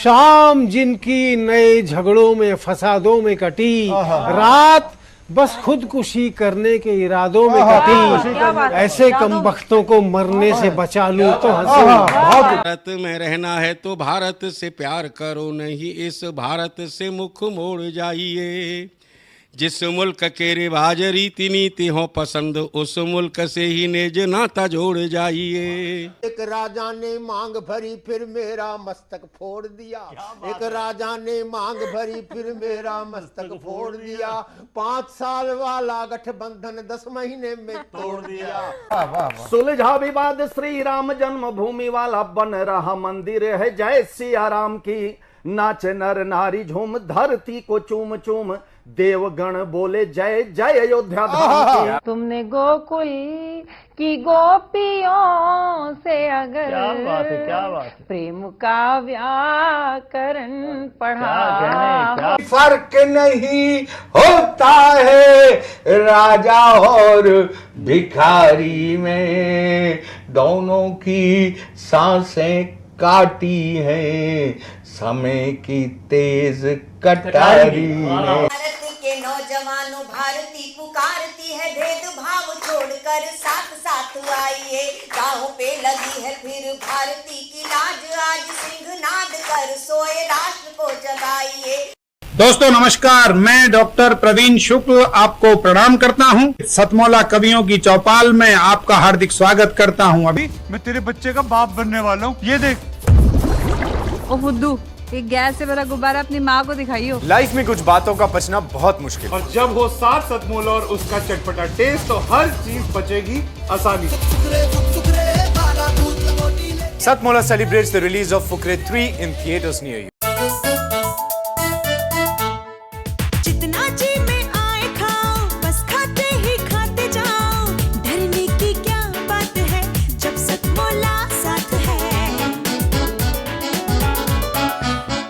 शाम जिनकी नए झगड़ों में फसादों में कटी, रात बस खुदकुशी करने के इरादों में कटी। ऐसे कमबख्तों को मरने से बचा लूं तो हंसूं। भारत में रहना है तो भारत से प्यार करो, नहीं इस भारत से मुख मोड़ जाइए। जिस मुल्क के रिवाज रीति नीति हो पसंद, उस मुल्क से ही नेज नाता जोड़ जाइए। एक राजा ने मांग भरी फिर मेरा मस्तक फोड़ दिया। एक राजा ने मांग भरी फिर मेरा मस्तक फोड़ दिया। 5 साल वाला गठबंधन 10 महीने में तोड़ दिया। सुलझा विवाद श्री राम जन्मभूमि वाला बन रहा मंदिर है जय सिया राम की। नाच नर नारी झूम धरती को चूम चूम, देवगण बोले जय जय अयोध्या धाम की। तुमने गोकुल की गोपियों से अगर क्या बात है। प्रेम का व्याकरण पढ़ा, फर्क नहीं होता है राजा और भिखारी में, दोनों की सांसें काटी हैं समय की तेज कटारी ने। भारत के नौजवानों भारती पुकारती है, भेदभाव छोड़कर साथ साथ आइए। गाँव पे लगी है फिर भारती की लाज, आज सिंहनाद कर सोए राष्ट्र को जगाइए। दोस्तों नमस्कार, मैं डॉक्टर प्रवीण शुक्ल आपको प्रणाम करता हूं। सतमौला कवियों की चौपाल में आपका हार्दिक स्वागत करता हूं। अभी मैं तेरे बच्चे का बाप बनने वाला हूँ, ये देख। ओ फुद्दू, एक गैस से भरा गुब्बारा अपनी माँ को दिखाइयो। लाइफ में कुछ बातों का बचना बहुत मुश्किल, और जब हो साथ सतमौला और उसका चटपटा टेस्ट, तो हर चीज बचेगी आसानी से। सतमौला celebrates the release of Fukre 3 in theaters near you. जितना जी में आए खाओ, बस खाते ही खाते जाओ। डरने की क्या बात है जब सतमौला साथ है।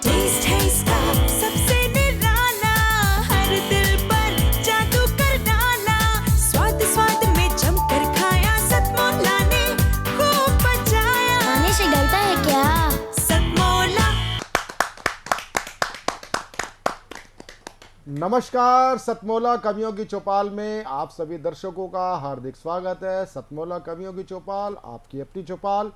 टेस्ट है इसका सबसे निराला, हर दिल पर जादू कर डाला। स्वाद स्वाद में जमकर खाया, सतमौला ने खूब बचाया। खाने से डरता है क्या? सतमौला। नमस्कार, सतमौला कवियों की चौपाल में आप सभी दर्शकों का हार्दिक स्वागत है। सतमौला कवियों की चौपाल आपकी अपनी चौपाल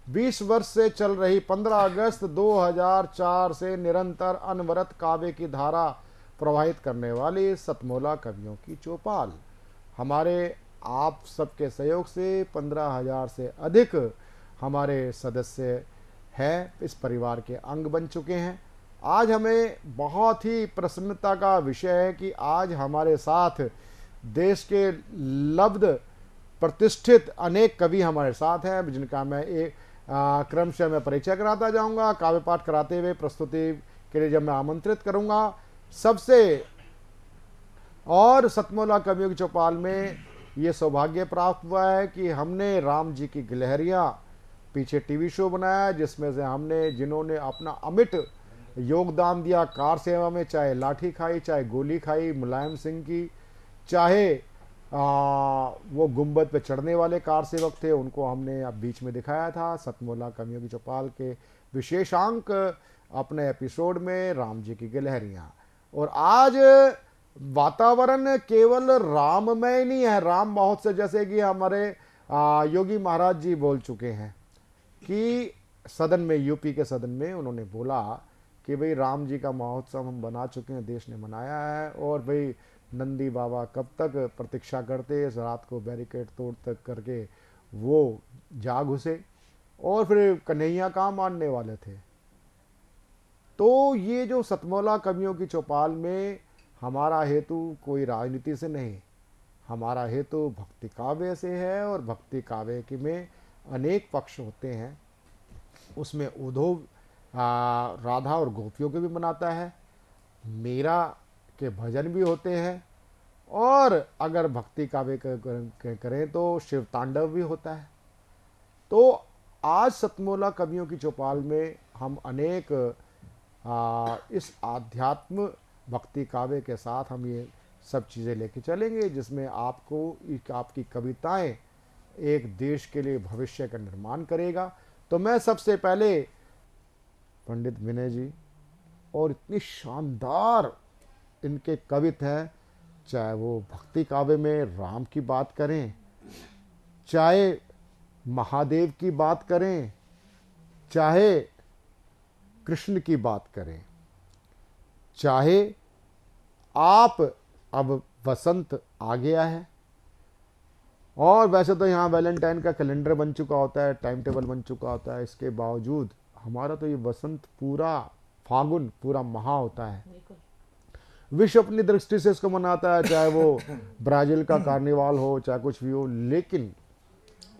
20 वर्ष से चल रही 15 अगस्त 2004 से निरंतर अनवरत काव्य की धारा प्रवाहित करने वाली सतमौला कवियों की चौपाल। हमारे आप सबके सहयोग से 15,000 से अधिक हमारे सदस्य हैं, इस परिवार के अंग बन चुके हैं। आज हमें बहुत ही प्रसन्नता का विषय है कि आज हमारे साथ देश के लब्ध प्रतिष्ठित अनेक कवि हमारे साथ हैं, जिनका मैं एक क्रमशः मैं परिचय कराता जाऊंगा। काव्य पाठ कराते हुए प्रस्तुति के लिए जब मैं आमंत्रित करूंगा सबसे, और सतमौला कवियों की चौपाल में ये सौभाग्य प्राप्त हुआ है कि हमने राम जी की गिलहरियाँ पीछे टीवी शो बनाया, जिसमें से हमने जिन्होंने अपना अमिट योगदान दिया कार सेवा में, चाहे लाठी खाई, चाहे गोली खाई मुलायम सिंह की, चाहे वो गुंबद पे चढ़ने वाले कार सेवक थे, उनको हमने अब बीच में दिखाया था सतमौला कवियों की चौपाल के विशेषांक अपने एपिसोड में राम जी की गिलहरियाँ। और आज वातावरण केवल राममय नहीं है, राम महोत्सव जैसे कि हमारे योगी महाराज जी बोल चुके हैं कि सदन में, यूपी के सदन में उन्होंने बोला कि भाई राम जी का महोत्सव हम बना चुके हैं, देश ने मनाया है, और भाई नंदी बाबा कब तक प्रतीक्षा करते, इस रात को बैरिकेड तोड़ तक करके वो जाग घुसे, और फिर कन्हैया कहाँ मानने वाले थे। तो ये जो सतमौला कवियों की चौपाल में हमारा हेतु कोई राजनीति से नहीं, हमारा हेतु भक्ति काव्य से है, और भक्ति काव्य के में अनेक पक्ष होते हैं। उसमें उद्धव राधा और गोपियों के भी मनाता है, मीरा के भजन भी होते हैं, और अगर भक्ति काव्य करें तो शिव तांडव भी होता है। तो आज सतमौला कवियों की चौपाल में हम अनेक इस आध्यात्म भक्ति काव्य के साथ हम ये सब चीज़ें लेके चलेंगे, जिसमें आपको आपकी कविताएं एक देश के लिए भविष्य का निर्माण करेगा। तो मैं सबसे पहले पंडित विनय जी, और इतनी शानदार इनके कवित हैं, चाहे वो भक्ति काव्य में राम की बात करें, चाहे महादेव की बात करें, चाहे कृष्ण की बात करें, चाहे आप अब वसंत आ गया है और वैसे तो यहाँ वैलेंटाइन का कैलेंडर बन चुका होता है, टाइम टेबल बन चुका होता है, इसके बावजूद हमारा तो ये वसंत पूरा फागुन पूरा महा होता है। विश्व अपनी दृष्टि से इसको मनाता है, चाहे वो ब्राजील का कार्निवाल हो, चाहे कुछ भी हो, लेकिन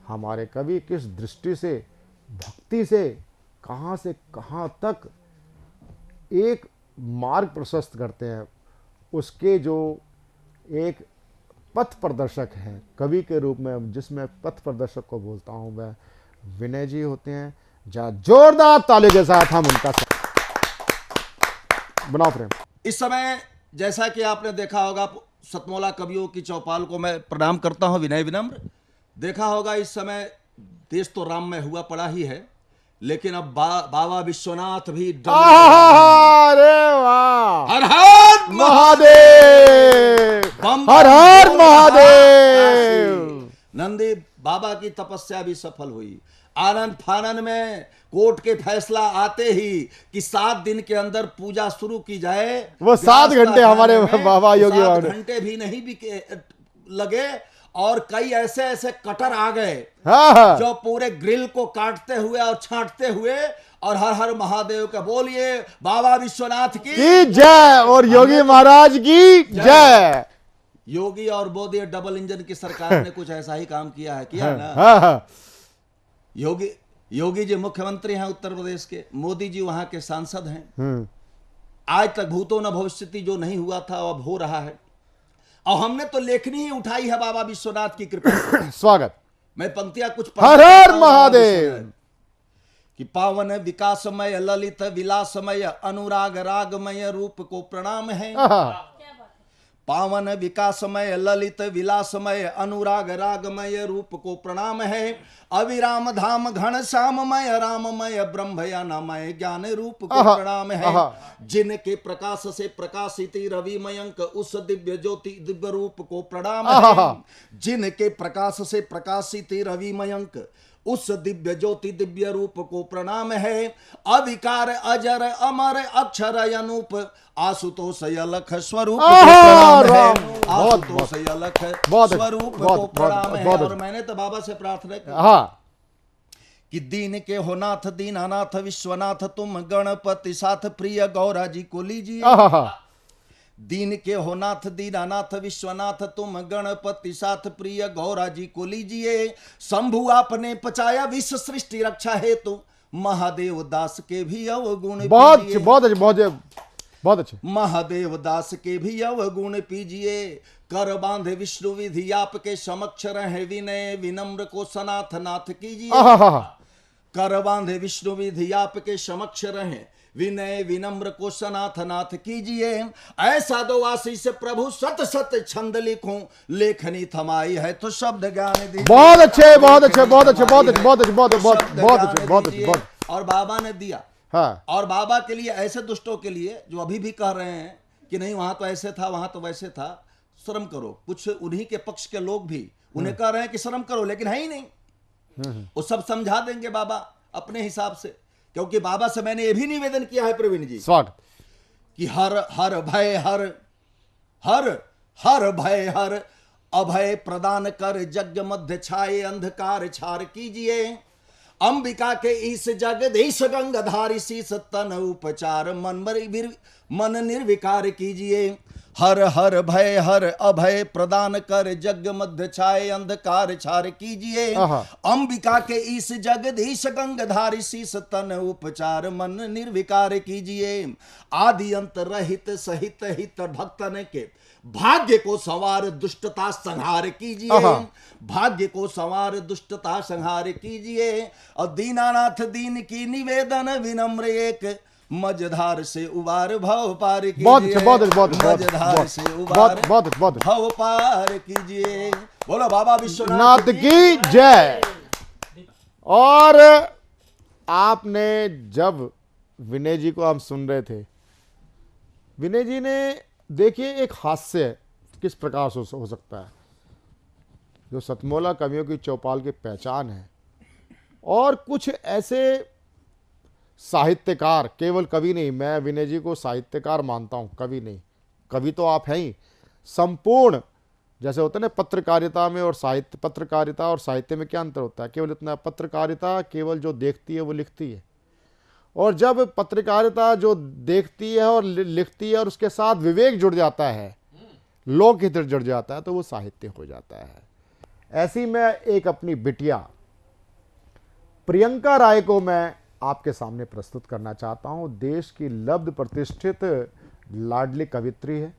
हमारे कवि किस दृष्टि से, भक्ति से कहाँ तक एक मार्ग प्रशस्त करते हैं, उसके जो एक पथ प्रदर्शक हैं कवि के रूप में, जिसमें पथ प्रदर्शक को बोलता हूं, वह विनय जी होते हैं। जहाँ जोरदार ताली के साथ हम उनका बनाओ प्रेम। इस समय जैसा कि आपने देखा होगा, सतमोला कवियों की चौपाल को मैं प्रणाम करता हूं विनय विनम्र। देखा होगा इस समय देश तो राम में हुआ पड़ा ही है, लेकिन अब बाबा विश्वनाथ भी अरे वाह, हर हर महादेव, हर हर महादेव। नंदी बाबा की तपस्या भी सफल हुई। आनंद फानन में कोर्ट के फैसला आते ही कि 7 दिन के अंदर पूजा शुरू की जाए, वो 7 घंटे हमारे बाबा योगी 7 घंटे भी नहीं भी लगे, और कई ऐसे कटर आ गए जो पूरे ग्रिल को काटते हुए और छांटते हुए और हर हर महादेव का बोलिए, बाबा विश्वनाथ की जय और योगी महाराज की जय। योगी और मोदी डबल इंजन की सरकार ने कुछ ऐसा ही काम किया है, किया ना। योगी जी मुख्यमंत्री हैं उत्तर प्रदेश के, मोदी जी वहां के सांसद हैं। आज तक भूतो न भविष्यति जो नहीं हुआ था अब हो रहा है, और हमने तो लेखनी ही उठाई है बाबा विश्वनाथ की कृपा से। स्वागत। मैं पंक्तियां कुछ हर हर महादेव। कि पावन विकासमय ललित विलासमय अनुराग रागमय रूप को प्रणाम है। पावन विकासमय ललित विलासमय अनुराग रागमय रूप को प्रणाम है। अविराम धाम घन श्याममय राममय ब्रह्मयानामय ज्ञान रूप को प्रणाम है। जिनके प्रकाश से प्रकाशित रविमयंक उस दिव्य ज्योति दिव्य रूप को प्रणाम है। जिनके प्रकाश से प्रकाशित रविमयंक उस दिव्य ज्योति दिव्य रूप को प्रणाम है। अविकार अजर अमर अक्षर अनूप आशुतोष अलख स्वरूप को प्रणाम है। आशुतोष अलख स्वरूप को प्रणाम है। और मैंने तो बाबा से प्रार्थना की कि दीन के हो नाथ दीनानाथ विश्वनाथ तुम गणपति साथ प्रिय गौरा जी को लीजिए। दीन के हो नाथ दीनानाथ विश्वनाथ तुम गणपति साथ प्रिय गौरा जी को लीजिए। शंभु आपने पचाया विश्व सृष्टि रक्षा हेतु महादेव दास के भी अवगुण बहुत अच्छे महादेव दास के भी अवगुण पीजिए। कर बांधे विष्णु विधि आपके समक्ष रहे विनय विनम्र को सनाथ नाथ कीजिए। कर बांधे विष्णु विधि आपके समक्ष रहे विनय विनम्र को सनाथ नाथ कीजिए। ऐसा दो आशीष प्रभु सत सत छंद लिखूं लेखनी थमाई है तो शब्द ज्ञान दीजिए। बहुत अच्छे बहुत अच्छे बहुत अच्छे बहुत अच्छे बहुत अच्छे बहुत बहुत अच्छे बहुत अच्छे। और बाबा ने दिया। हाँ। और बाबा के लिए ऐसे दुष्टों के लिए जो अभी भी कह रहे हैं कि नहीं वहां तो ऐसे था वहां तो वैसे था, शर्म करो। कुछ उन्हीं के पक्ष के लोग भी उन्हें कह रहे हैं कि शर्म करो, लेकिन है ही नहीं। वो सब समझा देंगे बाबा अपने हिसाब से, क्योंकि बाबा से मैंने ये भी निवेदन किया है प्रवीण जी कि हर हर भय हर हर हर भय हर अभय प्रदान कर जग मध्य छाए अंधकार छार कीजिए। अंबिका के इस जगदीश गंगाधारी शीस तन उपचार मन निर्विकार कीजिए। हर हर भय हर अभय प्रदान कर जग मध्य छाए अंधकार छार कीजिए। अंबिका के इस जगदीश गंगाधारी शीस तन उपचार मन निर्विकार कीजिए। आदि अंत रहित सहित हित भक्तन के भाग्य को सवार दुष्टता संहार कीजिए। भाग्य को सवार दुष्टता संहार कीजिए। और दीनानाथ दीन की निवेदन विनम्र एक मझधार से उबार भव पार कीजिए। मझधार से उबार भव पार कीजिए। बोलो बाबा विश्वनाथ की जय। और आपने जब विनय जी को हम सुन रहे थे। विनय जी ने देखिए एक हास्य किस प्रकार से हो सकता है, जो सतमोला कवियों की चौपाल की पहचान है। और कुछ ऐसे साहित्यकार, केवल कवि नहीं, मैं विनय जी को साहित्यकार मानता हूँ, कवि नहीं, कवि तो आप हैं ही, संपूर्ण, जैसे होता है ना पत्रकारिता में और साहित्य, पत्रकारिता और साहित्य में क्या अंतर होता है? केवल इतना, पत्रकारिता केवल जो देखती है वो लिखती है, और जब पत्रकारिता जो देखती है और लिखती है और उसके साथ विवेक जुड़ जाता है, लोकहित जुड़ जाता है, तो वो साहित्य हो जाता है। ऐसी मैं एक अपनी बिटिया प्रियंका राय को मैं आपके सामने प्रस्तुत करना चाहता हूं। देश की लब्ध प्रतिष्ठित लाडली कवित्री है,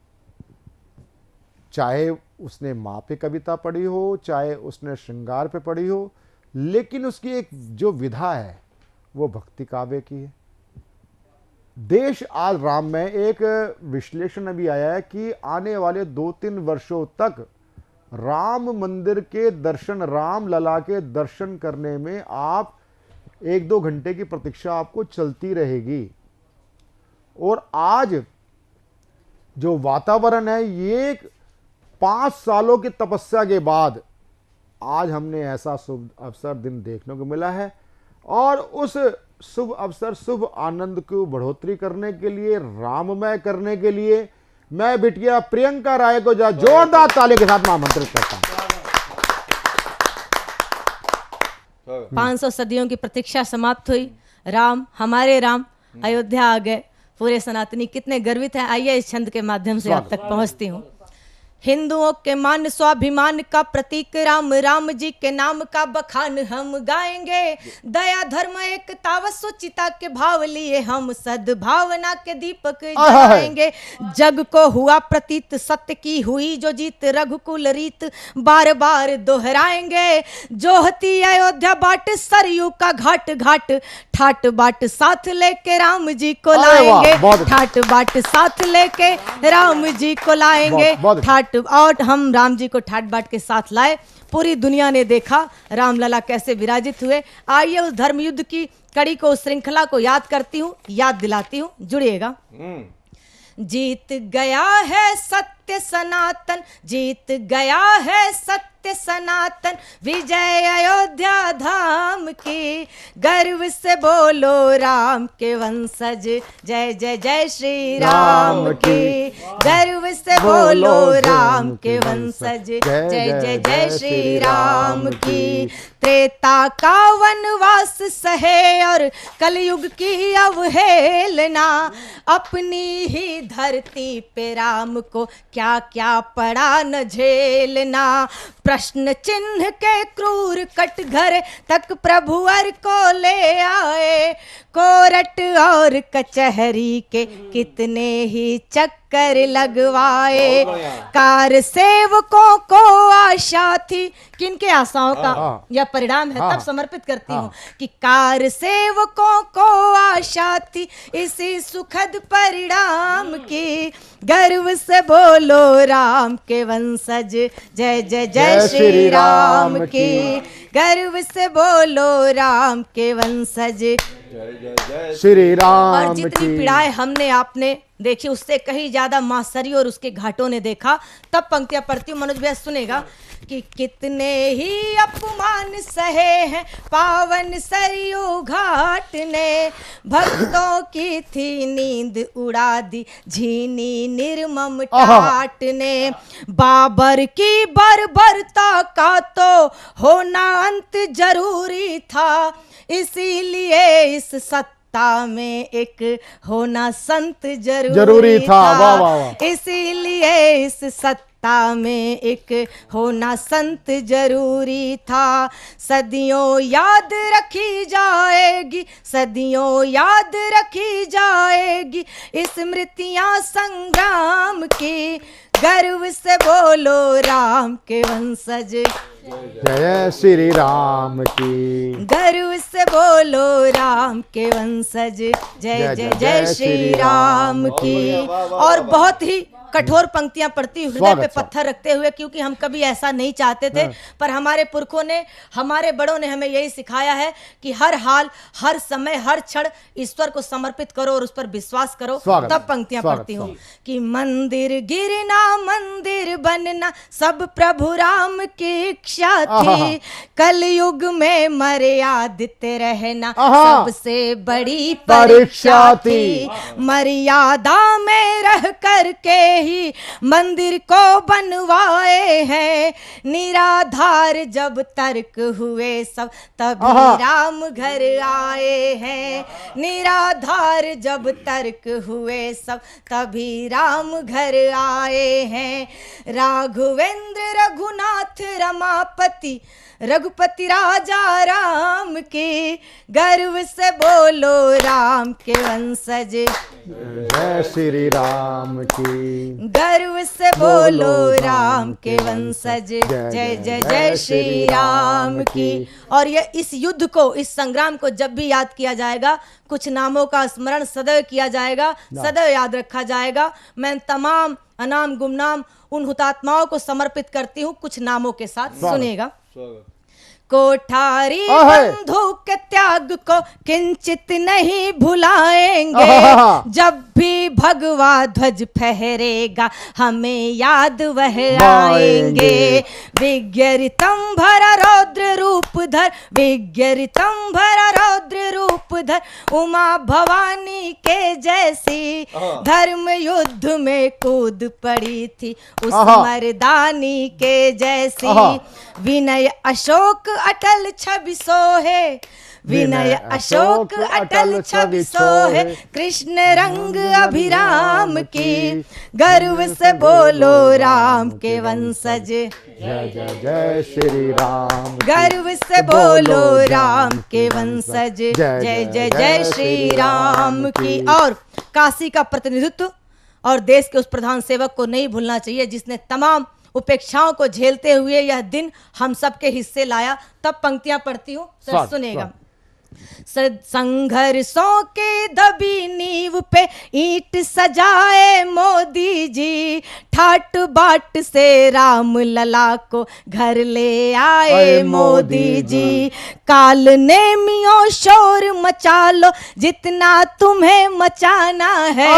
चाहे उसने माँ पे कविता पढ़ी हो, चाहे उसने श्रृंगार पे पढ़ी हो, लेकिन उसकी एक जो विधा है वो भक्ति काव्य की है। देश आज राम में एक विश्लेषण अभी आया है कि आने वाले 2-3 वर्षों तक राम मंदिर के दर्शन, राम लला के दर्शन करने में आप 1-2 घंटे की प्रतीक्षा आपको चलती रहेगी। और आज जो वातावरण है, ये 5 सालों की तपस्या के बाद आज हमने ऐसा शुभ अवसर दिन देखने को मिला है। और उस शुभ अवसर, शुभ आनंद को बढ़ोतरी करने के लिए, राममय करने के लिए मैं बिटिया प्रियंका राय को जोरदार ताली के साथ आमंत्रित करता हूं। 500 सदियों की प्रतीक्षा समाप्त हुई, राम, हमारे राम अयोध्या आ गए। पूरे सनातनी कितने गर्वित हैं। आइए इस छंद के माध्यम से आप तक पहुंचती हूँ। हिंदुओं के मान स्वाभिमान का प्रतीक राम, राम जी के नाम का बखान हम गाएंगे। दया धर्म एकता व सुचिता के भाव लिए हम सद्भावना के दीपक जलाएंगे। जग को हुआ प्रतीत सत्य की हुई जो जीत, रघुकुल रीत बार बार दोहराएंगे। जोहती अयोध्या बाट सरयू का घाट घाट, ठाट बाट साथ लेके राम जी को लाएंगे। ठाट बाट साथ लेके राम जी को लाएंगे। ठाट, और हम राम जी को ठाट बाट के साथ लाए। पूरी दुनिया ने देखा रामलला कैसे विराजित हुए। आइए उस धर्म युद्ध की कड़ी को, उस श्रृंखला को याद करती हूँ, याद दिलाती हूँ, जुड़िएगा। जीत गया है सत्य सनातन, जीत गया है सत्य सनातन, विजय अयोध्या धाम की। गर्व से बोलो राम के वंशज, जय जय जय श्री राम की। गर्व से बोलो राम के वंशज, जय जय जय श्री राम की। त्रेता का वनवास सहे और कलयुग की अवहेलना, अपनी ही धरती पे राम को क्या क्या पड़ा न झेलना। प्रश्न चिन्ह के क्रूर कटघरे तक प्रभु अर को ले आए। कोर्ट और कचहरी के कितने ही चक्कर लगवाए। कार सेवकों को आशा थी, किनके आशाओं का यह परिणाम है, तब समर्पित करती हूँ कि कार सेवकों को आशा थी इसी सुखद परिणाम की। गर्व से बोलो राम के वंशज, जय जय जय श्री राम की। गर्व से बोलो राम के वंशज, श्री राम। और जितनी पीड़ाएं हमने आपने देखी, उससे कहीं ज्यादा मां सरी और उसके घाटों ने देखा। तब पंक्तियां पढ़ती हूँ, मनोज भैया सुनेगा कि कितने ही अपमान सहे हैं पावन सरयू घाट ने। भक्तों की थी नींद उड़ा दी झीनी निर्मम टाट ने। बाबर की बर्बरता का तो होना अंत जरूरी था, इसीलिए इस सत्ता में एक होना संत जरूरी था। वाह वाह वाह। इसीलिए इस सत्ता में एक होना संत जरूरी था। सदियों याद रखी जाएगी, सदियों याद रखी जाएगी स्मृतियां संग्राम की। गर्व से बोलो राम के वंशज, जय श्री राम की। गर्व से बोलो राम के वंशज, जय जय जय श्री राम की। और बहुत ही कठोर पंक्तियां पढ़ती हूँ हृदय पे पत्थर रखते हुए, क्योंकि हम कभी ऐसा नहीं चाहते थे, पर हमारे पुरखों ने, हमारे बड़ों ने हमें यही सिखाया है कि हर हाल, हर समय, हर क्षण ईश्वर को समर्पित करो और उस पर विश्वास करो। तब पंक्तियां पढ़ती हूँ कि मंदिर गिरना मंदिर बनना सब प्रभु राम की इच्छा थी, कलयुग में मर्यादित रहना सबसे बड़ी परीक्षा थी, मर्यादा में रह करके ही मंदिर को बनवाए हैं, निराधार जब तर्क हुए सब तभी राम घर आए हैं, निराधार जब तर्क हुए सब तभी राम घर आए हैं, राघवेंद्र रघुनाथ रमापति रघुपति राजा राम के, गर्व से बोलो राम के वंशज, जय श्री राम की, गर्व से बोलो राम के वंशज, जय जय जय श्री राम की। और ये इस युद्ध को, इस संग्राम को जब भी याद किया जाएगा, कुछ नामों का स्मरण सदैव किया जाएगा, सदैव याद रखा जाएगा। मैं तमाम अनाम गुमनाम उन हुतात्माओं को समर्पित करती हूँ कुछ नामों के साथ, सुनिएगा। कोठारी बंधु के त्याग को किंचित नहीं भुलाएंगे, जब भी भगवा ध्वज फहरेगा हमें याद वह आएंगे, विज्ञरितम भरा रौद्र रूप धर, विज्ञरितम भरा रौद्र रूप धर, उमा भवानी के जैसी धर्म युद्ध में कूद पड़ी थी उस मर्दानी के जैसी, विनय अशोक अटल छवि सोहे, विनय अशोक अटल छवि सोहे, कृष्ण रंग अभिराम की, गर्व से बोलो राम के वंशज, जय जय जय श्री राम, गर्व से बोलो राम के वंशज, जय जय जय श्री राम की। और काशी का प्रतिनिधित्व और देश के उस प्रधान सेवक को नहीं भूलना चाहिए जिसने तमाम उपेक्षाओं को झेलते हुए यह दिन हम सबके हिस्से लाया। तब पंक्तियां पढ़ती हूँ, सुनेगा। संघर्षों के दबी नींव पे ईंट सजाए मोदी जी, ठाट बाट से राम लला को घर ले आए मोदी जी, काल ने मियों शोर मचा लो जितना तुम्हें मचाना है,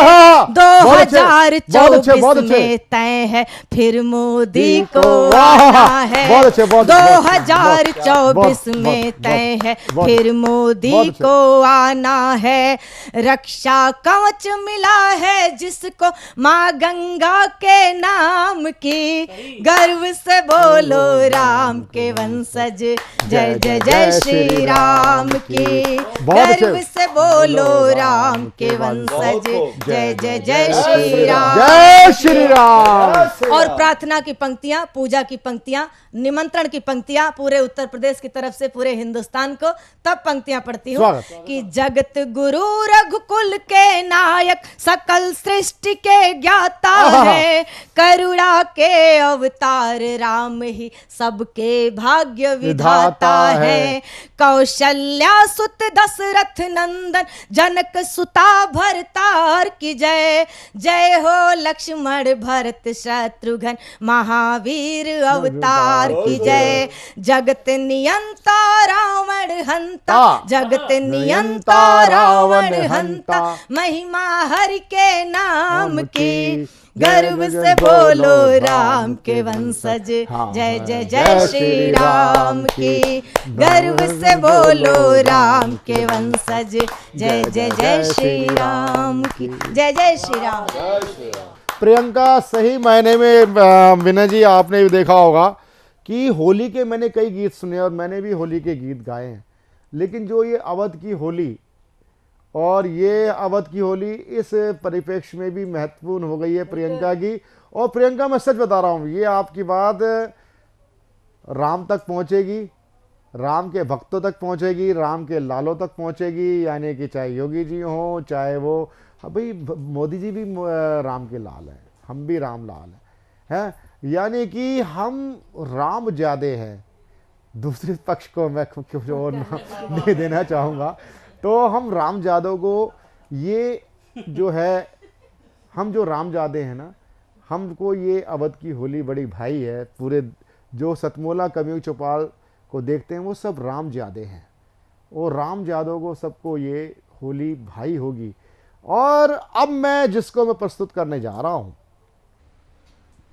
2024 में तय है फिर मोदी को आना है, 2024 में तय है फिर मोदी को आना है, रक्षा कवच मिला है जिसको माँ गंगा के नाम की, गर्व से बोलो राम के वंशज, जय जय जय श्री राम की, गर्व से बोलो राम के वंशज, जय जय जय श्री राम, जय श्री राम। और प्रार्थना की पंक्तियां, पूजा की पंक्तियां, निमंत्रण की पंक्तियां पूरे उत्तर प्रदेश की तरफ से पूरे हिंदुस्तान को। तब पंक्तियां पढ़ती हूँ कि जगत गुरु रघुकुल के नायक, सकल सृष्टि के ज्ञाता है, करुणा के अवतार राम ही सबके भाग्य विधाता है, कौशल्या सुत दशरथ नंदन जनक सुता भरतार की जय, जय हो लक्ष्मण भरत शत्रुघ्न महावीर अवतार की जय, जगत नियंता रावण हंता, जगत नियंता रावण हंता, महिमा हरि के नाम की, गर्व से बोलो राम के वंशज, जय जय जय श्री राम की, गर्व से बोलो राम के वंशज, जय जय जय श्री राम की, जय जय श्री राम। प्रियंका, सही मायने में विनय जी आपने भी देखा होगा कि होली के मैंने कई गीत सुने और मैंने भी होली के गीत गाए हैं, लेकिन जो ये अवध की होली और ये अवध की होली इस परिप्रेक्ष्य में भी महत्वपूर्ण हो गई है प्रियंका की। और प्रियंका, मैं सच बता रहा हूँ, ये आपकी बात राम तक पहुँचेगी, राम के भक्तों तक पहुँचेगी, राम के लालों तक पहुँचेगी, यानी कि चाहे योगी जी हों, चाहे वो भाई मोदी जी भी राम के लाल हैं, हम भी राम लाल हैं, यानी कि हम राम ज़्यादा हैं। दूसरे पक्ष को मैं कुछ और नहीं देना चाहूँगा, तो हम राम जादव को ये जो है, हम जो राम जादे हैं ना, हमको ये अवध की होली बड़ी भाई है। पूरे जो सतमोला कवियों की चौपाल को देखते हैं वो सब राम जादे हैं, और राम जादों को सबको ये होली भाई होगी। और अब मैं जिसको मैं प्रस्तुत करने जा रहा हूं,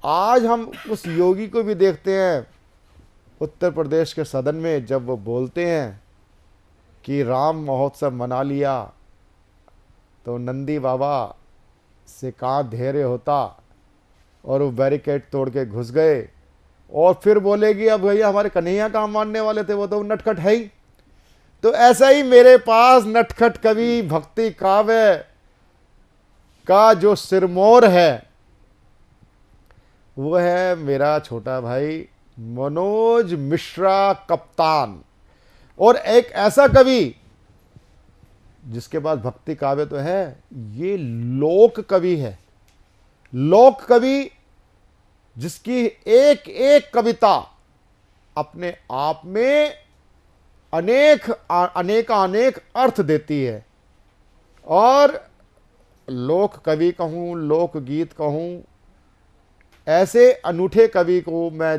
आज हम उस योगी को भी देखते हैं उत्तर प्रदेश के सदन में, जब वो बोलते हैं कि राम महोत्सव मना लिया तो नंदी बाबा से कहाँ धैर्य होता, और वो बैरिकेड तोड़ के घुस गए। और फिर बोलेगी अब भैया हमारे कन्हैया काम मानने वाले थे, वो तो नटखट है ही। तो ऐसा ही मेरे पास नटखट कवि भक्ति काव्य का जो सिरमौर है वो है मेरा छोटा भाई मनोज मिश्रा कप्तान, और एक ऐसा कवि जिसके पास भक्ति काव्य तो है, ये लोक कवि है। लोक कवि जिसकी एक एक कविता अपने आप में अनेक अर्थ देती है। और लोक कवि कहूं, लोक गीत कहूं, ऐसे अनूठे कवि को मैं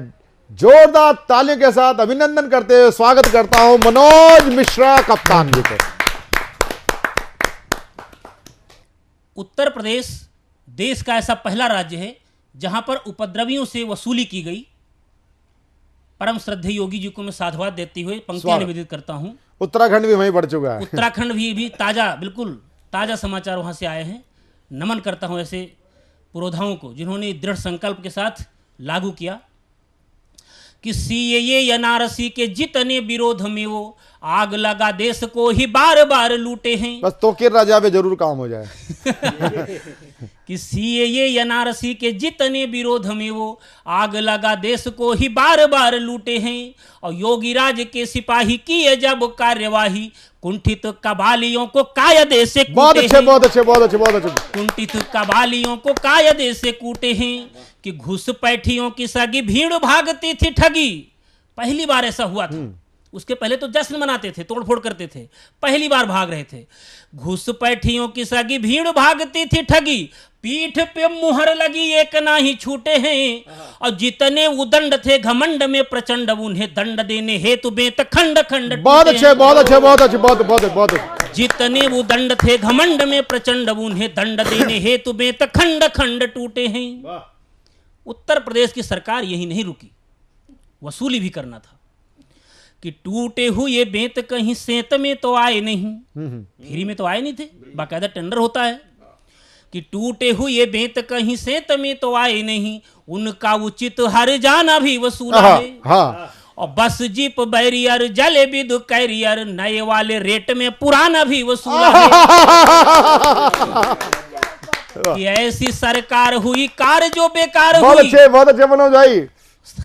जोरदार तालियों के साथ अभिनंदन करते हुए स्वागत करता हूं मनोज मिश्रा कप्तान जी को। उत्तर प्रदेश देश का ऐसा पहला राज्य है जहां पर उपद्रवियों से वसूली की गई। परम श्रद्धेय योगी जी को मैं साधुवाद देते हुए पंक्तियां निवेदित करता हूं। उत्तराखंड भी वहीं बढ़ चुका है। उत्तराखंड भी ताजा, बिल्कुल ताजा समाचार वहां से आए हैं। नमन करता हूं ऐसे पुरोधाओं को जिन्होंने दृढ़ संकल्प के साथ लागू किया कि सीएए एनआरसी के जितने विरोध में वो आग लगा देश को ही बार बार लूटे हैं। बस तोकीर राजा पे जरूर काम हो जाए। कि सीएए एनआरसी के जितने विरोध में वो आग लगा देश को ही बार बार लूटे हैं, और योगी राज के सिपाही किए जब कार्यवाही कुंठित कबालियों को कायदे से कूटे हैं। बहुत अच्छे। कुंठित कबालियों को कायदे से कूटे हैं कि घुसपैठियों की सगी भीड़ भागती थी ठगी। पहली बार ऐसा हुआ था। उसके पहले तो जश्न मनाते थे, तोड़फोड़ करते थे, पहली बार भाग रहे थे। घुसपैठियों की सगी भीड़ भागती थी ठगी, पीठ पे मुहर लगी एक ना ही छूटे हैं, और जितने उदंड थे घमंड में प्रचंड उन्हें दंड देने हेतु बेत खंड खंड। बहुत अच्छे। जितने उदंड थे घमंड में प्रचंड उन्हें दंड देने हेतु बेत खंड खंड टूटे हैं। उत्तर प्रदेश की सरकार यही नहीं रुकी, वसूली भी करना था कि टूटे हुए बेंत कहीं सेंत में तो आए नहीं, फ्री में तो आए नहीं थे, बाकायदा टेंडर होता है कि टूटे हुए बेंत कहीं सेंत में तो आए नहीं, उनका उचित हर जाना भी वसूला है। और बस जीप बैरियर जले विद्युत कैरियर नए वाले रेट में पुराना भी वसूला है। कि ऐसी सरकार हुई कार जो बेकार हुई। बहुत अच्छे मनोज भाई।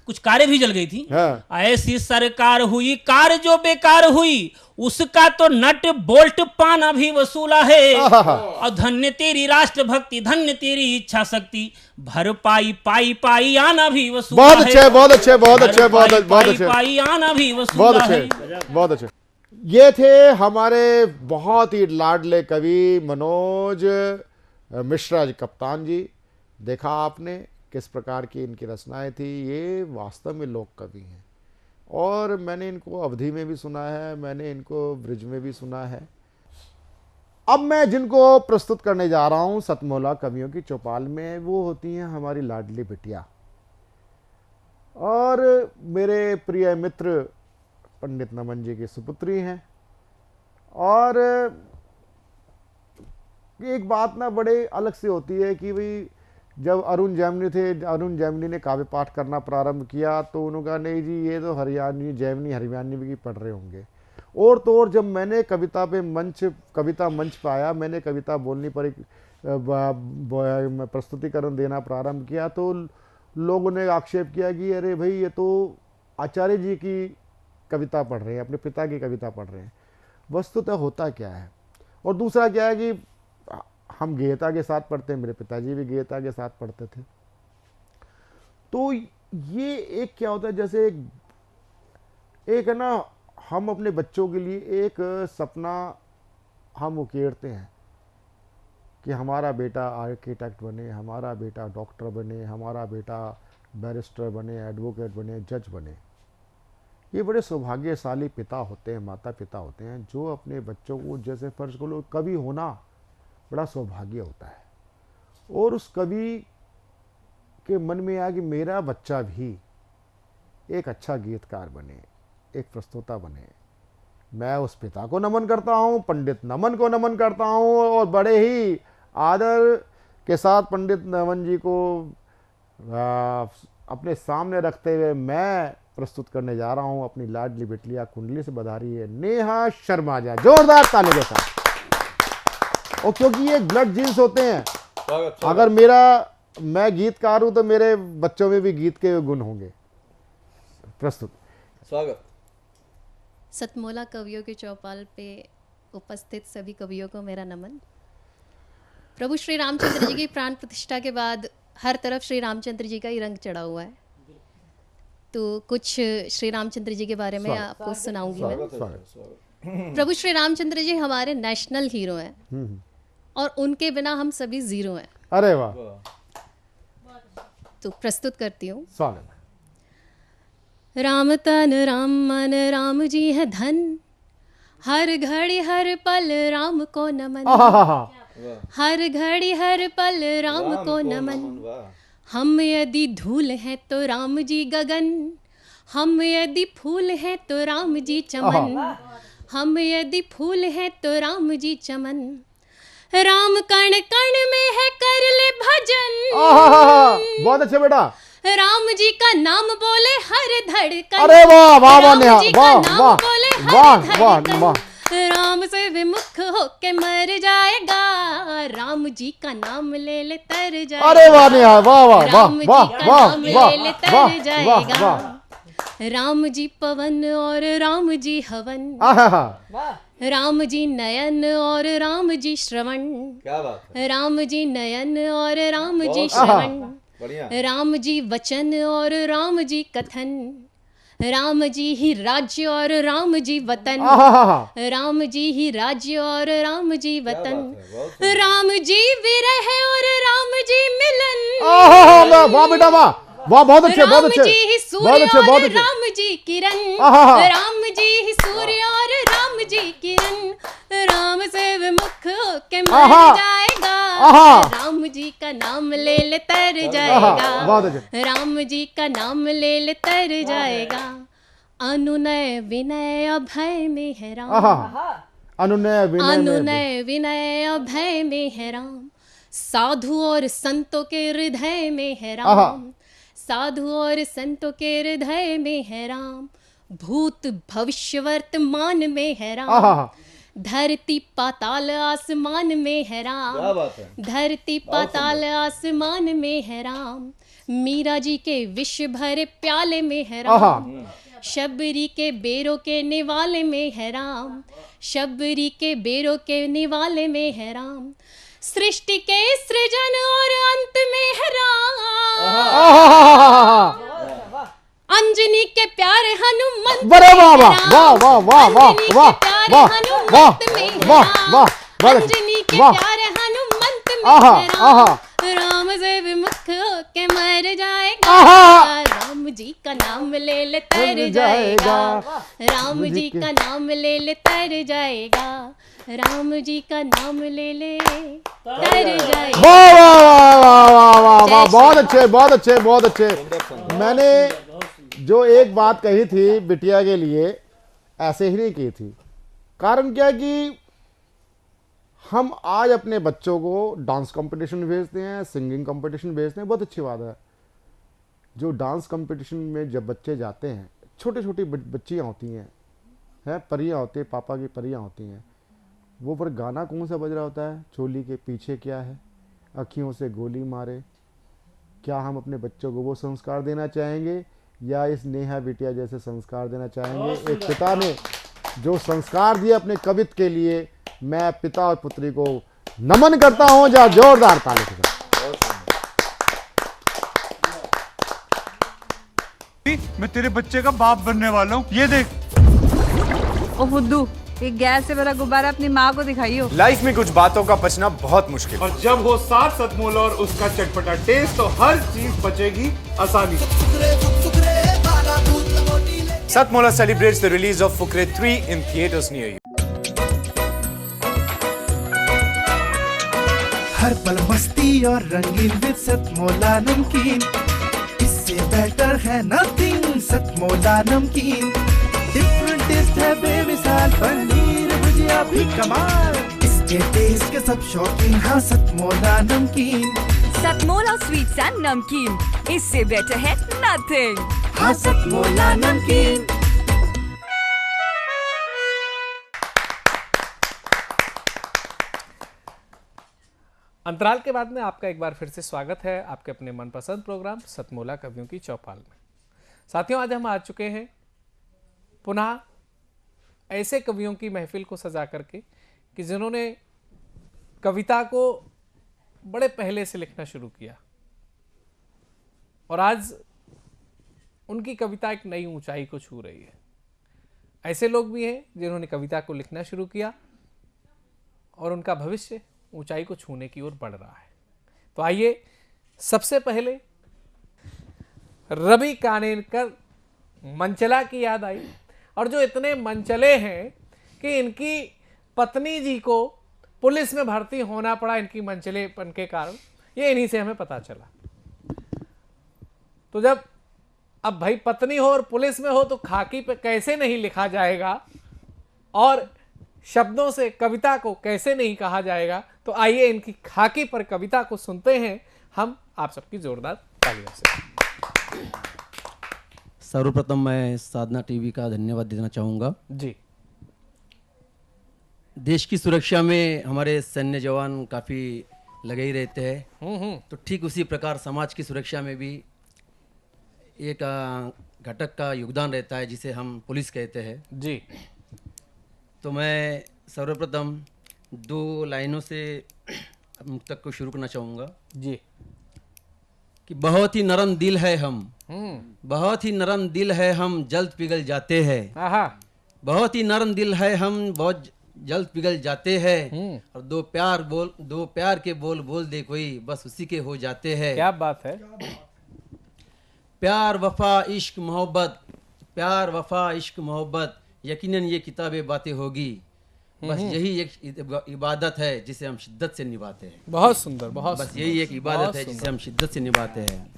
कुछ कारें भी जल गई थी। ऐसी सरकार हुई कार जो बेकार हुई, उसका तो नट बोल्ट पाना भी वसूला है। और धन्य तेरी राष्ट्र भक्ति, धन्य तेरी इच्छा शक्ति, भरपाई पाई पाई आना भी वसूला है। बहुत अच्छे। पाई आना भी वसूला है। बहुत अच्छे। ये थे हमारे बहुत ही लाडले कवि मनोज मिश्रा जी कप्तान जी। देखा आपने किस प्रकार की इनकी रचनाएं थी। ये वास्तव में लोक कवि हैं, और मैंने इनको अवधी में भी सुना है, मैंने इनको ब्रिज में भी सुना है। अब मैं जिनको प्रस्तुत करने जा रहा हूं सतमोला कवियों की चौपाल में, वो होती हैं हमारी लाडली बिटिया और मेरे प्रिय मित्र पंडित नमन जी की सुपुत्री हैं। और एक बात ना बड़े अलग से होती है कि भाई जब अरुण जैमिनी थे, अरुण जैमिनी ने काव्य पाठ करना प्रारंभ किया तो उन्होंने कहा नहीं जी ये तो हरियाणवी जैमिनी हरियाणवी भी पढ़ रहे होंगे। और तो और जब मैंने कविता मंच पे आया, मैंने कविता बोलनी पर एक प्रस्तुतिकरण देना प्रारंभ किया तो लोगों ने आक्षेप किया कि अरे भाई ये तो आचार्य जी की कविता पढ़ रहे हैं, अपने पिता की कविता पढ़ रहे हैं। वस्तुतः होता क्या है, और दूसरा क्या है कि हम गेयता के साथ पढ़ते हैं, मेरे पिताजी भी गेयता के साथ पढ़ते थे। तो ये एक क्या होता है, जैसे एक है ना, हम अपने बच्चों के लिए एक सपना हम उकेरते हैं कि हमारा बेटा आर्किटेक्ट बने, हमारा बेटा डॉक्टर बने, हमारा बेटा बैरिस्टर बने, एडवोकेट बने, जज बने। ये बड़े सौभाग्यशाली पिता होते हैं, माता पिता होते हैं जो अपने बच्चों को, जैसे फर्ज करो कवि होना बड़ा सौभाग्य होता है, और उस कवि के मन में आया कि मेरा बच्चा भी एक अच्छा गीतकार बने, एक प्रस्तोता बने। मैं उस पिता को नमन करता हूँ, पंडित नमन को नमन करता हूँ, और बड़े ही आदर के साथ पंडित नमन जी को अपने सामने रखते हुए मैं प्रस्तुत करने जा रहा हूँ अपनी लाडली बिटलिया कुंडली से बधारी है नेहा शर्मा जी। जोरदार ताली के साथ। और क्योंकि ये ब्लड जीन्स होते हैं, अगर मैं गीतकार हूँ तो मेरे बच्चों में भी गीत के गुण होंगे। प्रस्तुत। स्वागत। सतमोला कवियों के चौपाल पे उपस्थित सभी कवियों को मेरा नमन। प्रभु श्री रामचंद्र जी की प्राण प्रतिष्ठा के बाद हर तरफ श्री रामचंद्र जी का ही रंग चढ़ा हुआ है, तो कुछ श्री रामचंद्र जी के बारे में आपको सुनाऊंगी मैं। प्रभु श्री रामचंद्र जी हमारे नेशनल हीरो हैं और उनके बिना हम सभी जीरो हैं। अरे वाह। तो प्रस्तुत करती हूँ। स्वागत। राम तन राम मन राम जी है धन, हर घड़ी हर पल राम को नमन, हर घड़ी हर पल राम को नमन। हम यदि धूल हैं तो राम जी गगन, हम यदि फूल हैं तो राम जी चमन, हम यदि फूल हैं तो राम जी चमन। राम कण कण में है कर ले भजन। बहुत अच्छे बेटा। राम जी का नाम बोले हर धड़कन। अरे वाह वाह वाह नेहा, वाह वाह वाह वाह वाह। राम से विमुख होके मर जाएगा, राम जी का नाम ले ले तर जाएगा। अरे वाह नेहा, वाह वाह वाह राम जी वाह का वाह नाम वाह ले ले तर जाएगा। वाह। राम जी पवन और राम जी हवन, राम जी नयन और राम जी श्रवण। क्या बात है। राम जी नयन और राम जी श्रवण, राम जी वचन और राम जी कथन। राम जी ही राज्य और राम जी वतन, राम जी ही राज्य और राम जी वतन। राम जी विरह और राम जी मिलन। वाह बेटा वाह वाह, बहुत अच्छे बहुत अच्छे राम जी ही सूर्य और राम जी किरण, राम जी ही सूर्य और राम जी किरण। राम से विमुख होके मर जाएगा, राम जी का नाम ले ले तर जाएगा, राम जी का नाम ले ले तर जाएगा। अनुनय विनय अभय में है राम, अनुनय विनय अभय में है राम। साधु और संतों के हृदय में है राम, साधु और संतों के हृदय में है राम। भूत भविष्य वर्तमान में है राम, धरती पाताल आसमान में है राम, धरती पाताल आसमान में है राम। मीरा जी के विष भरे प्याले में है राम, शबरी के बेरों के निवाले में है राम, शबरी के बेरों के निवाले में है राम। सृष्टि के सृजन और अंत में है राम, अंजनी के प्यारे हनुमंत में है राम, अंजनी के प्यारे हनुमंत में है राम, अंजनी के प्यारे हनुमंत में है राम। राम से विमुख होके मर जाएगा, राम जी का नाम ले ले तर जाएगा, राम जी का नाम ले ले तर जाएगा, राम जी का नाम ले ले तर जाएगा। वाह वाह वाह वाह वाह वाह, बहुत अच्छे बहुत अच्छे बहुत अच्छे। मैंने जो एक बात कही थी बिटिया के लिए ऐसे ही नहीं की थी। कारण क्या कि हम आज अपने बच्चों को डांस कंपटीशन भेजते हैं, सिंगिंग कंपटीशन भेजते हैं, बहुत अच्छी बात है। जो डांस कंपटीशन में जब बच्चे जाते हैं, छोटी छोटी बच्चियाँ होती हैं परियाँ होती हैं, पापा की परियाँ होती हैं, वो पर गाना कौन सा बज रहा होता है, चोली के पीछे क्या है, अखियों से गोली मारे। क्या हम अपने बच्चों को वो संस्कार देना चाहेंगे या इस नेहा बिटिया जैसे संस्कार देना चाहेंगे? एक पिता ने जो संस्कार दिया अपने कवित के लिए, मैं पिता और पुत्री को नमन करता हूं। जा जोरदार ताली के साथ। मैं तेरे बच्चे का बाप बनने वाला हूँ, ये देख। ओ बुद्धू, एक गैस से भरा गुब्बारा अपनी माँ को दिखाइयो। लाइफ में कुछ बातों का बचना बहुत मुश्किल है। और जब हो साथ सतमोला और उसका चटपटा टेस्ट तो हर चीज बचेगी आसानी से। Satmola celebrates the release of Fukre 3 in theaters near you. हर पल मस्ती और रंगीन विद सतमोला नमकीन, इससे बेटर है नथिंग। सतमोला नमकीन डिफरेंट टेस्ट है बेमिसाल, पनीर भुजिया भी कमाल, इसके टेस्ट के सब शौकीन। हाँ सतमोला नमकीन, सतमोला स्वीट्स एंड नमकीन, इससे बेटर है नथिंग। हाँ सतमोला नमकीन। अंतराल के बाद में आपका एक बार फिर से स्वागत है आपके अपने मनपसंद प्रोग्राम सतमोला कवियों की चौपाल में। साथियों, आज हम आ चुके हैं पुनः ऐसे कवियों की महफिल को सजा करके कि जिन्होंने कविता को बड़े पहले से लिखना शुरू किया और आज उनकी कविता एक नई ऊंचाई को छू रही है। ऐसे लोग भी हैं जिन्होंने कविता को लिखना शुरू किया और उनका भविष्य ऊंचाई को छूने की ओर बढ़ रहा है। तो आइए सबसे पहले रवि कानेरकर मंचला की याद आई, और जो इतने मंचले हैं कि इनकी पत्नी जी को पुलिस में भर्ती होना पड़ा इनकी मंचलेपन के कारण, ये इन्हीं से हमें पता चला। तो जब अब भाई पत्नी हो और पुलिस में हो तो खाकी पे कैसे नहीं लिखा जाएगा और शब्दों से कविता को कैसे नहीं कहा जाएगा। तो आइए इनकी खाकी पर कविता को सुनते हैं हम आप सबकी जोरदार तालियों से। सर्वप्रथम मैं साधना टीवी का धन्यवाद देना चाहूँगा जी। देश की सुरक्षा में हमारे सैन्य जवान काफ़ी लगे ही रहते हैं, तो ठीक उसी प्रकार समाज की सुरक्षा में भी एक घटक का योगदान रहता है जिसे हम पुलिस कहते हैं जी। तो मैं सर्वप्रथम 2 लाइनों से मुक्तक को शुरू करना चाहूँगा जी। कि बहुत ही नरम दिल है हम, बहुत ही नरम दिल है हम, जल्द पिघल जाते हैं। बहुत ही नरम दिल है हम, बहुत जल्द पिघल जाते हैं। और दो प्यार के बोल बोल दे कोई, बस उसी के हो जाते हैं। क्या बात है। प्यार वफा इश्क मोहब्बत, प्यार वफा इश्क मोहब्बत, यकीनन ये किताबें बातें होगी। बस यही एक इबादत है जिसे हम शिद्दत से निभाते हैं। बहुत सुंदर, बहुत बस यही एक इबादत है जिसे हम शिद्दत से निभाते हैं।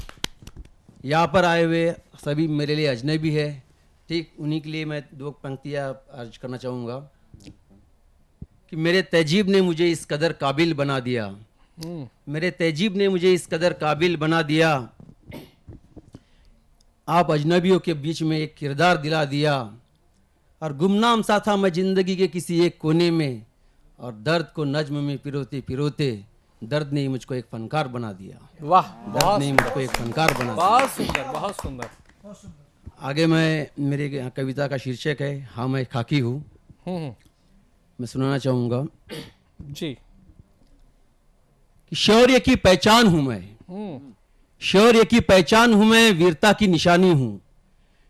यहाँ पर आए हुए सभी मेरे लिए अजनबी है, ठीक उन्हीं के लिए मैं 2 पंक्तियाँ अर्ज करना चाहूँगा कि मेरे तहजीब ने मुझे इस कदर काबिल बना दिया, मेरे तहजीब ने मुझे इस कदर काबिल बना दिया, आप अजनबियों के बीच में एक किरदार दिला दिया, और गुमनाम सा था मैं जिंदगी के किसी एक कोने में, और दर्द को नज्म में पिरोते पिरोते दर्द ने मुझको एक फनकार बना दिया। वाह, दर्द ने मुझको एक फनकार बना दिया। बहुत सुंदर, बहुत सुंदर। आगे मैं मेरे कविता का शीर्षक है हाँ मैं खाकी हूँ। मैं सुनाना चाहूँगा जी कि शौर्य की पहचान हूँ मैं, शौर्य की पहचान हूँ मैं, वीरता की निशानी हूँ,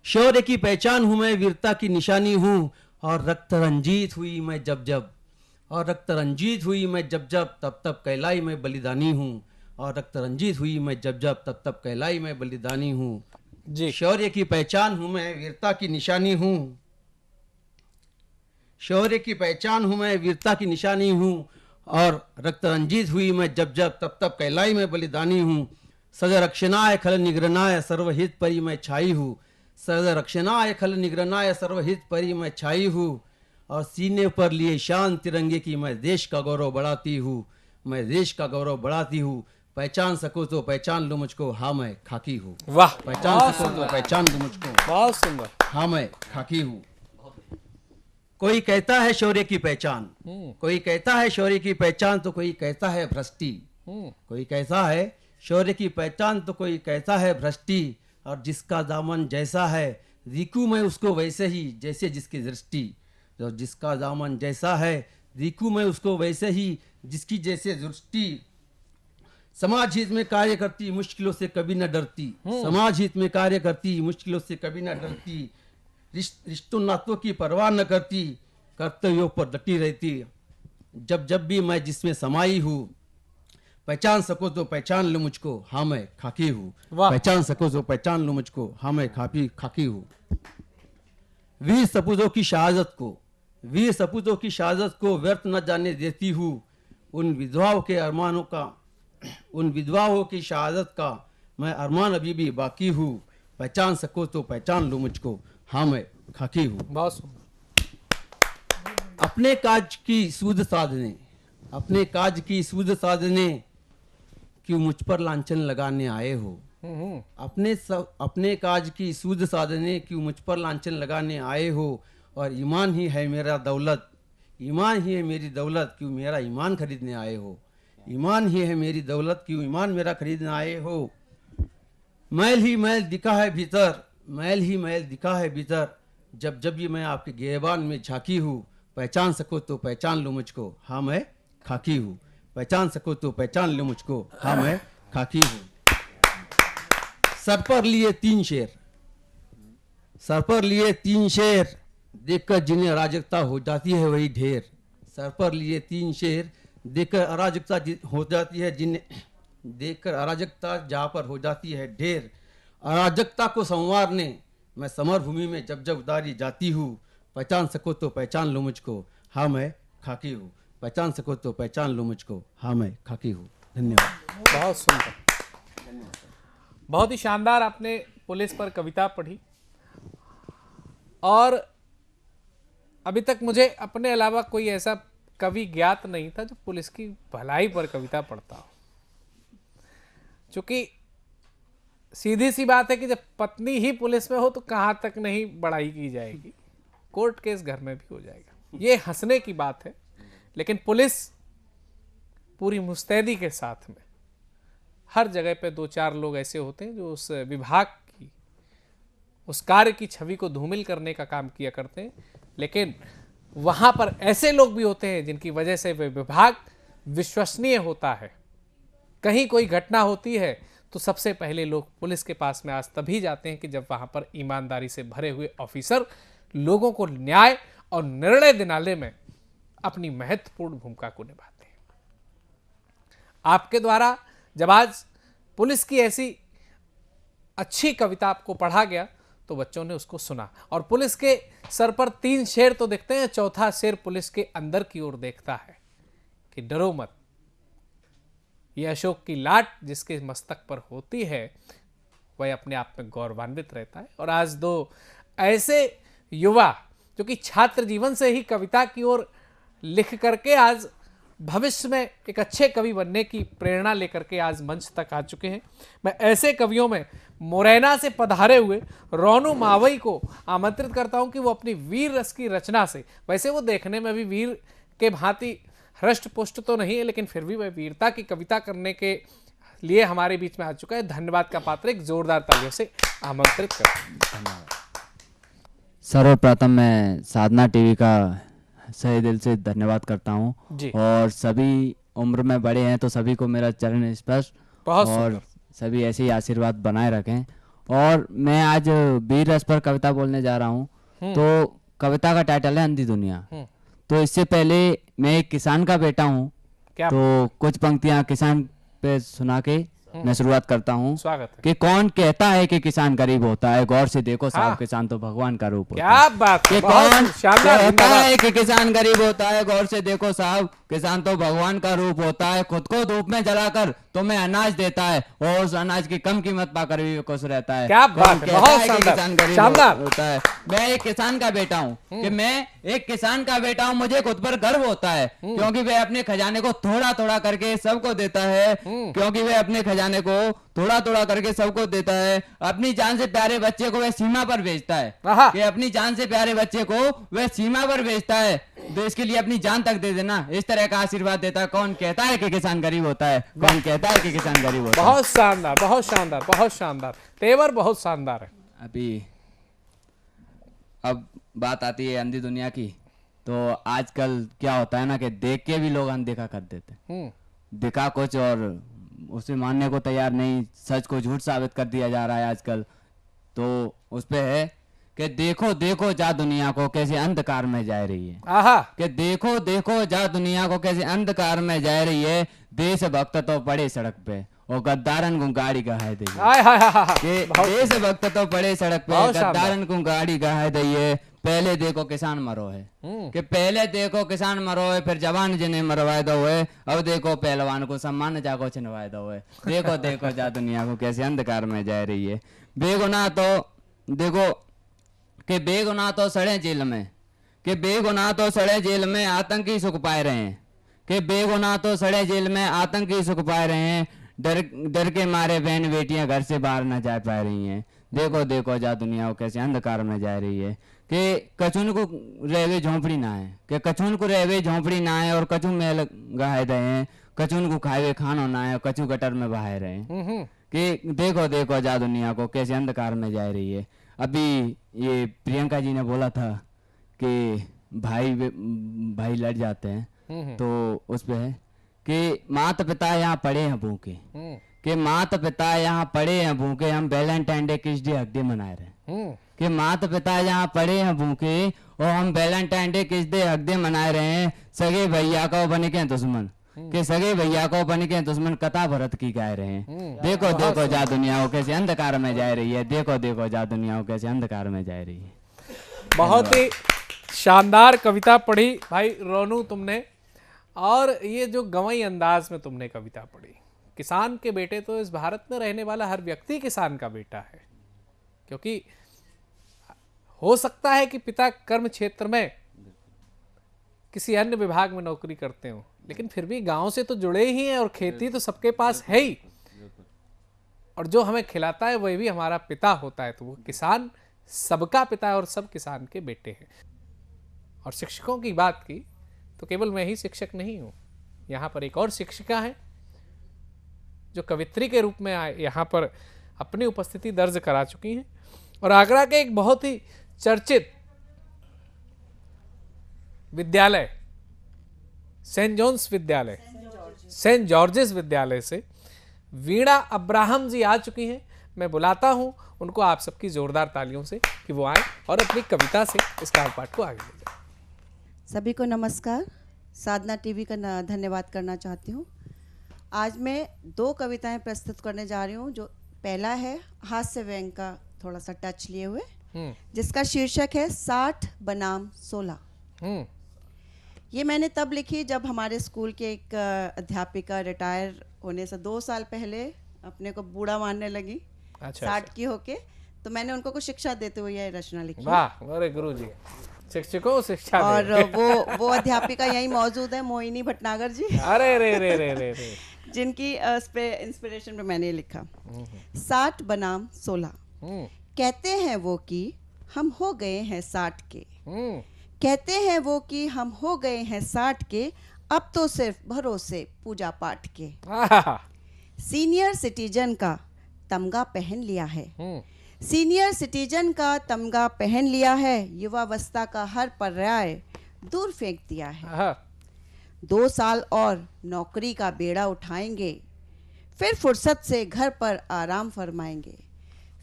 शौर्य की पहचान हूँ मैं, वीरता की निशानी हूँ, और रक्त रंजीत हुई मैं जब जब, और रक्त रंजीत हुई मैं जब जब, तब तब कहलाई मैं बलिदानी हूँ, और रक्त रंजीत हुई मैं जब जब, तब तब कहलाई मैं बलिदानी हूँ जी। शौर्य की पहचान हूँ मैं, वीरता की निशानी हूँ, शौर्य की पहचान हूँ मैं, वीरता की निशानी हूँ, और रक्त रंजीत हुई मैं जब जब, तब तब कहलाई मैं बलिदानी हूँ। सदा रक्षणाय खल निग्रनाय सर्वहित परि मैं छाई हूँ, सदा रक्षणाय खल निग्रनाय सर्वहित परि मैं छाई हूँ, और सीने पर लिए शान तिरंगे की मैं देश का गौरव बढ़ाती हूँ, मैं देश का गौरव बढ़ाती हूँ। पहचान सको तो पहचान लो मुझको, हाँ मैं खाकी हूँ। वाह, पहचान सको तो पहचान लो मुझको, बहुत सुंदर, हाँ मैं खाकी हूँ। कोई कहता है शौर्य की पहचान, कोई कहता है शौर्य की पहचान, तो कोई कहता है भ्रष्टी, कोई कहता है शौर्य की पहचान, तो कोई कहता है भ्रष्टी, और जिसका दामन जैसा है रिकू मैं उसको वैसे ही जैसे जिसकी दृष्टि, और जिसका दामन जैसा है रिकू मैं उसको वैसे ही जिसकी जैसे दृष्टि। समाज हित में कार्य करती मुश्किलों से कभी न डरती, समाज हित में कार्य करती मुश्किलों से कभी न डरती, रिश्तों नातों की परवाह न करती, कर्तव्यों पर डटी रहती है। जब जब भी मैं जिसमें समाई हूँ, पहचान सको तो पहचान लो मुझको, हाँ मैं खाकी हूँ। पहचान सको तो पहचान लो मुझको, हाँ मैं खाकी हूँ। वीर सपूतों की शहादत को, वीर सपूतों की शहादत को व्यर्थ न जाने देती हूँ। उन विधवाओं के अरमानों का, उन विधवाओं की शहादत का मैं अरमान अभी भी बाकी हूँ। पहचान सको तो पहचान लो मुझको, हाँ मैं खाकी हूँ। बहुत सुंदर। अपने काज की सूद साधने, अपने काज की सूद साधने क्यों मुझ पर लांछन लगाने आए हो। अपने काज की सूद साधने क्यों मुझ पर लांछन लगाने आए हो। और ईमान ही है मेरा दौलत, ईमान ही है मेरी दौलत, क्यों मेरा ईमान खरीदने आए हो। ईमान ही है मेरी दौलत, क्यों ईमान मेरा खरीदने आए हो। मैल ही मैल दिखा है भीतर, मैल ही मैल दिखा है भीतर, जब जब ये मैं आपके गिरबान में झांकी हूँ। पहचान सको तो पहचान लो मुझको, हाँ मैं खाकी हूँ। पहचान सको तो पहचान लो मुझको, हाँ मैं खाकी हूँ। सर पर लिए 3 शेर, सर पर लिए 3 शेर, देखकर जिन्हें अराजकता हो जाती है वही ढेर। सर पर लिए 3 शेर, देखकर अराजकता हो जाती है जिन्हें, देखकर अराजकता जहाँ पर हो जाती है ढेर। अराजकता को संवारने मैं समर भूमि में जब जब उतारी जाती हूँ। पहचान सको तो पहचान लो मुझको, हाँ मैं खाकी हूँ। पहचान सको तो पहचान लो मुझको, हाँ मैं खाकी हूँ। धन्यवाद। बहुत सुंदर, बहुत ही शानदार आपने पुलिस पर कविता पढ़ी। और अभी तक मुझे अपने अलावा कोई ऐसा कवि ज्ञात नहीं था जो पुलिस की भलाई पर कविता पढ़ता हो। क्योंकि सीधी सी बात है कि जब पत्नी ही पुलिस में हो तो कहाँ तक नहीं बड़ाई की जाएगी, कोर्ट केस घर में भी हो जाएगा। ये हंसने की बात है, लेकिन पुलिस पूरी मुस्तैदी के साथ में हर जगह पे 2-4 लोग ऐसे होते हैं जो उस विभाग की, उस कार्य की छवि को धूमिल करने का काम किया करते हैं। लेकिन वहां पर ऐसे लोग भी होते हैं जिनकी वजह से वे विभाग विश्वसनीय होता है। कहीं कोई घटना होती है तो सबसे पहले लोग पुलिस के पास में आज तभी जाते हैं कि जब वहां पर ईमानदारी से भरे हुए ऑफिसर लोगों को न्याय और निर्णय दिलाने में अपनी महत्वपूर्ण भूमिका को निभाते हैं। आपके द्वारा जब आज पुलिस की ऐसी अच्छी कविता आपको पढ़ा गया तो बच्चों ने उसको सुना। और पुलिस के सर पर 3 शेर तो दिखते हैं, चौथा शेर पुलिस के अंदर की ओर देखता है कि डरो मत। यह अशोक की लाट जिसके मस्तक पर होती है वह अपने आप में गौरवान्वित रहता है। और आज 2 ऐसे युवा जो कि छात्र जीवन से ही कविता की ओर लिख करके आज भविष्य में एक अच्छे कवि बनने की प्रेरणा लेकर के आज मंच तक आ चुके हैं। मैं ऐसे कवियों में मुरैना से पधारे हुए रोनू मावई को आमंत्रित करता हूं कि वो अपनी वीर रस की रचना से, वैसे वो देखने में भी वीर के भांति हृष्ट पुष्ट तो नहीं है, लेकिन फिर भी वह वीरता की कविता करने के लिए हमारे बीच में आ चुका है। धन्यवाद का पात्र एक जोरदार तालियों से आमंत्रित करता हूं। सर्वप्रथम मैं साधना टीवी का सही दिल से धन्यवाद करता हूं। और सभी उम्र में बड़े हैं तो सभी को मेरा चरण स्पर्श, और सभी ऐसे ही आशीर्वाद बनाए रखें। और मैं आज वीर रस पर कविता बोलने जा रहा हूं। तो कविता का टाइटल है अंधी दुनिया। तो इससे पहले मैं एक किसान का बेटा हूं, तो कुछ पंक्तियां किसान पे सुना के मैं शुरुआत करता हूँ। स्वागत है। कि कौन कहता है कि किसान गरीब होता है, गौर से देखो साहब किसान तो भगवान का रूप होता है। क्या बात है, कौन कहता है कि किसान गरीब होता है, गौर से देखो साहब किसान तो भगवान का रूप होता है। खुद को धूप में जलाकर तुम्हें अनाज देता है और उस अनाज की कम कीमत पाकर भी खुश रहता है। क्या बात है, बहुत किसान गरीब शानदार होता है। मैं एक किसान का बेटा हूँ, कि मैं एक किसान का बेटा हूँ, मुझे खुद पर गर्व होता है, क्योंकि वह अपने खजाने को थोड़ा थोड़ा करके सबको देता है, क्योंकि वह अपने खजाने को थोड़ा थोड़ा करके सबको देता है। अपनी जान से प्यारे बच्चे को वह सीमा पर भेजता है, कि अपनी जान से प्यारे बच्चे को वह सीमा पर भेजता है, तो इसके लिए अपनी जान तक दे देना, इस तरह का आशीर्वाद देता है। कौन कहता है कि किसान गरीब होता है, कौन कहता है कि किसान गरीब होता है। बहुत शानदार, बहुत शानदार, बहुत शानदार, तेवर बहुत शानदार है। अभी अब बात आती है अंधी दुनिया की, तो आजकल क्या होता है ना कि देख के भी लोग अनदेखा कर देते हैं। दिखा कुछ और उसे मानने को तैयार नहीं, सच को झूठ साबित कर दिया जा रहा है आजकल। तो उस पे है कि देखो देखो जा दुनिया को कैसे अंधकार में जा रही है। आहा, कि देखो देखो जा दुनिया को कैसे अंधकार में जा रही है। देशभक्त तो पड़े सड़क पे और गद्दारन को गाड़ी गहाए दी। कि देशभक्त तो पड़े सड़क पे, गद्दारन को गाड़ी गहाए दी। पहले देखो किसान मरो है, कि पहले देखो किसान मरो है, फिर जवान जिन्हें मरवाए दो है, अब देखो पहलवान को सम्मान जाको छिनवाए दो है। देखो देखो जा दुनिया को कैसे अंधकार में जा रही है। बेगुनाह तो देखो कि बेगुनाह तो सड़े जेल में, कि बेगुनाह तो सड़े जेल में आतंकी सुख पाए रहे हैं। कि बेगुनाह तो सड़े जेल में आतंकी सुख पाए रहे हैं। डर के मारे बहन बेटियां घर से बाहर न जा पा रही हैं। देखो देखो जा दुनिया को कैसे अंधकार में जा रही है। कि कचुन को रहवे झोंपड़ी ना है, कि कचुन को रहवे झोंपड़ी ना है और कचू में गहाए रहे हैं। कचुन को खाए खानो ना है, कचू गटर में बहाए रहे हैं। कि देखो देखो जा दुनिया को कैसे अंधकार में जा रही है। अभी ये प्रियंका जी ने बोला था कि भाई लड़ जाते हैं, तो उस पे है कि माता पिता यहाँ पड़े हैं भूखे, कि माता पिता यहाँ पड़े हैं भूखे, हम वैलेंटाइन डे किस डे हक डे मना रहे हैं। कि माता पिता यहाँ पड़े हैं भूखे और हम वैलेंटाइन डे किस डे हक डे मना रहे हैं। सगे भैया को बन के दुश्मन, कि सगे भैया को बन के दुश्मन कथा भरत की गा रहे हैं। देखो देखो जा दुनिया को कैसे अंधकार में जा रही है। देखो देखो जा दुनिया को कैसे अंधकार में जा रही है। बहुत ही शानदार कविता पढ़ी भाई रोनू तुमने, और ये जो गवई अंदाज में तुमने कविता पढ़ी। किसान के बेटे तो इस भारत में रहने वाला हर व्यक्ति किसान का बेटा है, क्योंकि हो सकता है कि पिता कर्म क्षेत्र में किसी अन्य विभाग में नौकरी करते हो, लेकिन फिर भी गांव से तो जुड़े ही हैं और खेती तो सबके पास है ही, और जो हमें खिलाता है वही भी हमारा पिता होता है। तो वो किसान सबका पिता है और सब किसान के बेटे हैं। और शिक्षकों की बात की तो केवल मैं ही शिक्षक नहीं हूँ, यहाँ पर एक और शिक्षिका है जो कवित्री के रूप में यहाँ पर अपनी उपस्थिति दर्ज करा चुकी हैं। और आगरा के एक बहुत ही चर्चित विद्यालय सेंट जॉन्स विद्यालय, सेंट जॉर्जेस विद्यालय से वीणा अब्राहम जी आ चुकी हैं। मैं बुलाता हूं उनको आप सबकी जोरदार तालियों से कि वो आए और अपनी कविता से इस काव्य पाठ को आगे ले जाए। सभी को नमस्कार। साधना टीवी का धन्यवाद करना चाहती हूँ। आज मैं 2 कविताएं प्रस्तुत करने जा रही हूँ। जो पहला है हास्य व्यंग का थोड़ा सा टच लिए हुए, जिसका शीर्षक है 60 बनाम 16। ये मैंने तब लिखी जब हमारे स्कूल के एक अध्यापिका रिटायर होने से 2 साल पहले अपने को बूढ़ा मानने लगी। 60 की होके, तो मैंने उनको कुछ शिक्षा देते हुए ये रचना लिखी। वाह, अरे गुरुजी, शिक्षकों शिक्षा और वो अध्यापिका यही मौजूद है, मोहिनी भटनागर जी। अरे रे रे रे रे रे जिनकी इंस्पिरेशन पे मैंने लिखा 60 बनाम 16। कहते हैं वो कि हम हो गए हैं 60 के, कहते हैं वो कि हम हो गए हैं 60 के, अब तो सिर्फ भरोसे पूजा पाठ के। सीनियर सिटीजन का तमगा पहन लिया है, सीनियर सिटीजन का तमगा पहन लिया है, युवावस्था का हर पर्याय दूर फेंक दिया है। 2 साल और नौकरी का बेड़ा उठाएंगे, फिर फुर्सत से घर पर आराम फरमाएंगे,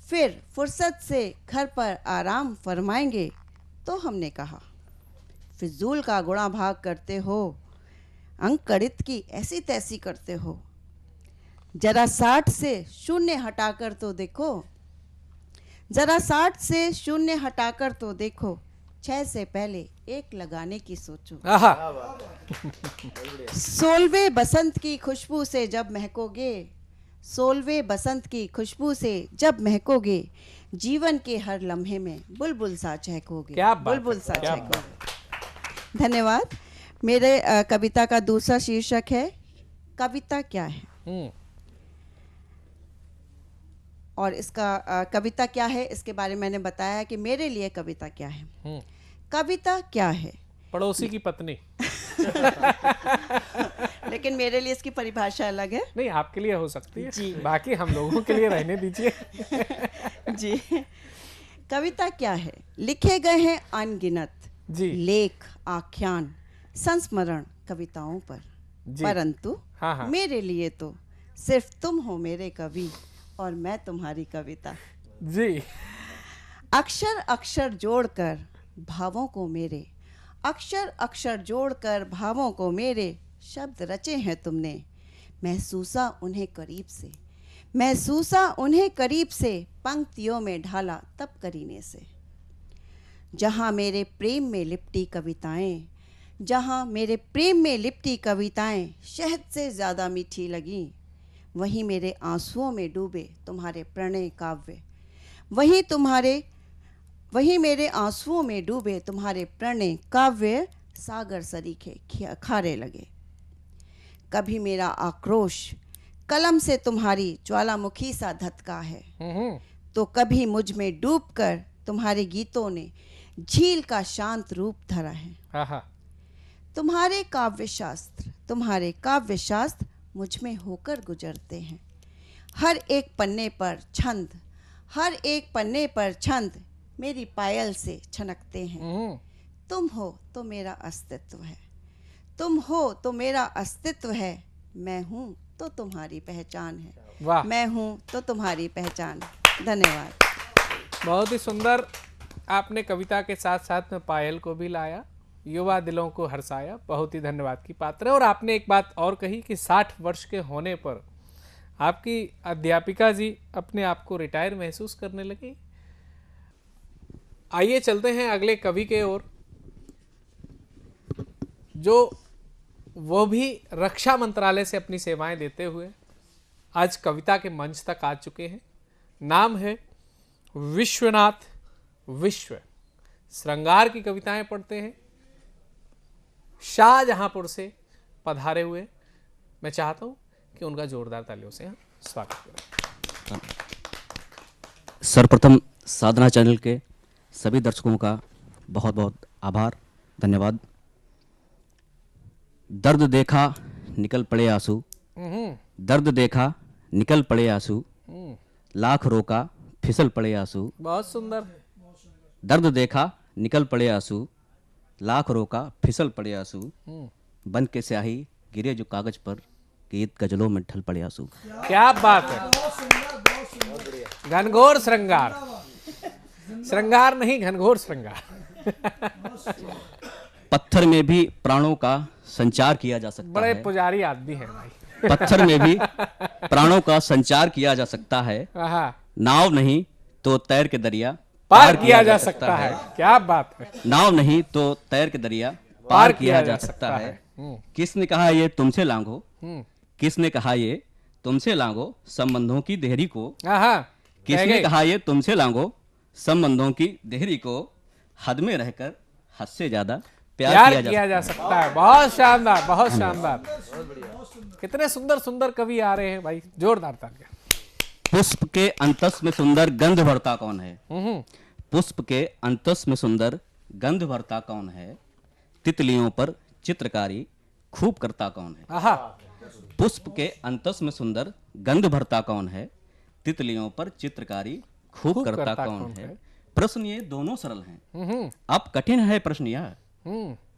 फिर फुर्सत से घर पर आराम फरमाएंगे। तो हमने कहा फिजूल का गुणा भाग करते हो, अंक गणित की ऐसी तैसी करते हो, जरा 60 से शून्य हटाकर तो देखो, जरा 60 से शून्य हटाकर तो देखो, 6 से पहले 1 लगाने की सोचो। 16वें बसंत की खुशबू से जब महकोगे, 16वें बसंत की खुशबू से जब महकोगे, जीवन के हर लम्हे में बुलबुल सा चहकोगे। क्या बात, बुलबुल सा चहकोगे। धन्यवाद। मेरे कविता का दूसरा शीर्षक है कविता क्या है। और इसका कविता क्या है इसके बारे में मैंने बताया कि मेरे लिए कविता क्या है। कविता क्या है? पड़ोसी की पत्नी। लेकिन मेरे लिए इसकी परिभाषा अलग है। नहीं, आपके लिए हो सकती है जी, बाकी हम लोगों के लिए रहने दीजिए। जी, कविता क्या है? लिखे गए हैं अनगिनत जी लेख, आख्यान, संस्मरण कविताओं पर, परंतु मेरे लिए तो सिर्फ तुम हो मेरे कवि और मैं तुम्हारी कविता। जी। अक्षर अक्षर जोड़कर भावों को मेरे, अक्षर अक्षर जोड़कर भावों को मेरे शब्द रचे हैं तुमने। महसूसा उन्हें करीब से, महसूसा उन्हें करीब से, पंक्तियों में ढाला तब करीने से। जहाँ मेरे प्रेम में लिपटी कविताएं, जहाँ मेरे प्रेम में लिपटी कविताएं शहद से ज़्यादा मीठी लगी, वहीं मेरे आंसुओं में डूबे तुम्हारे प्रणय काव्य, वहीं मेरे आंसुओं में डूबे तुम्हारे प्रणय काव्य सागर सरीखे खारे लगे। कभी मेरा आक्रोश कलम से तुम्हारी ज्वालामुखी सा धधका है, तो कभी मुझ में डूबकर तुम्हारे गीतों ने झील का शांत रूप धरा है। तुम्हारे काव्य शास्त्र मुझ में होकर गुजरते हैं। हर एक पन्ने पर छंद मेरी पायल से छनकते हैं। तुम हो तो मेरा अस्तित्व है, तुम हो तो मेरा अस्तित्व है। मैं हूँ तो तुम्हारी पहचान है, मैं हूँ तो तुम्हारी पहचान। धन्यवाद। बहुत ही सुंदर। आपने कविता के साथ साथ में पायल को भी लाया, युवा दिलों को हर्षाया। बहुत ही धन्यवाद की पात्र है। और आपने एक बात और कही कि 60 वर्ष के होने पर आपकी अध्यापिका जी अपने आप को रिटायर महसूस करने लगी। आइए चलते हैं अगले कवि के ओर, जो वो भी रक्षा मंत्रालय से अपनी सेवाएं देते हुए आज कविता के मंच तक आ चुके हैं। नाम है विश्वनाथ विश्व। श्रृंगार की कविताएं पढ़ते हैं, शाहजहांपुर से पधारे हुए। मैं चाहता हूं कि उनका जोरदार तालियों से स्वागत करें। सर्वप्रथम साधना चैनल के सभी दर्शकों का बहुत बहुत आभार, धन्यवाद। दर्द देखा निकल पड़े आंसू, दर्द देखा निकल पड़े आंसू, लाख रोका फिसल पड़े आंसू। बहुत सुंदर। दर्द देखा निकल पड़े आंसू, लाख रोका फिसल पड़े आंसू, बन के स्याही गिरे जो कागज पर, गीत गजलों में ढल पड़े आंसू। क्या बात है। घनघोर श्रृंगार, श्रृंगार नहीं घनघोर श्रृंगार। पत्थर में भी प्राणों का संचार किया जा सकता बड़े है। पुजारी आदमी है भाई। पत्थर में भी प्राणों का संचार किया जा सकता है। नाव नहीं तो तैर के दरिया पार किया जा सकता है। क्या बात है। नाव नहीं तो तैर के दरिया पार किया जा सकता है। किसने कहा ये तुमसे लांघो, किसने कहा ये तुमसे लांघो संबंधों की देहरी को, किसने कहा ये तुमसे लांघो संबंधों की देहरी को, हद में रहकर हद से ज्यादा प्यार किया जा सकता है। बहुत शानदार, बहुत शानदार। कितने सुंदर सुंदर कवि आ रहे हैं भाई, जोरदार तालियां। पुष्प के अंतस में सुंदर गंध भरता कौन है, पुष्प के अंतस में सुंदर गंध भरता कौन है, तितलियों पर चित्रकारी खूब करता कौन है। पुष्प के अंतस में सुंदर गंध भरता कौन है, तितलियों पर चित्रकारी खूब करता कौन है। प्रश्न ये दोनों सरल हैं, अब कठिन है प्रश्न यह,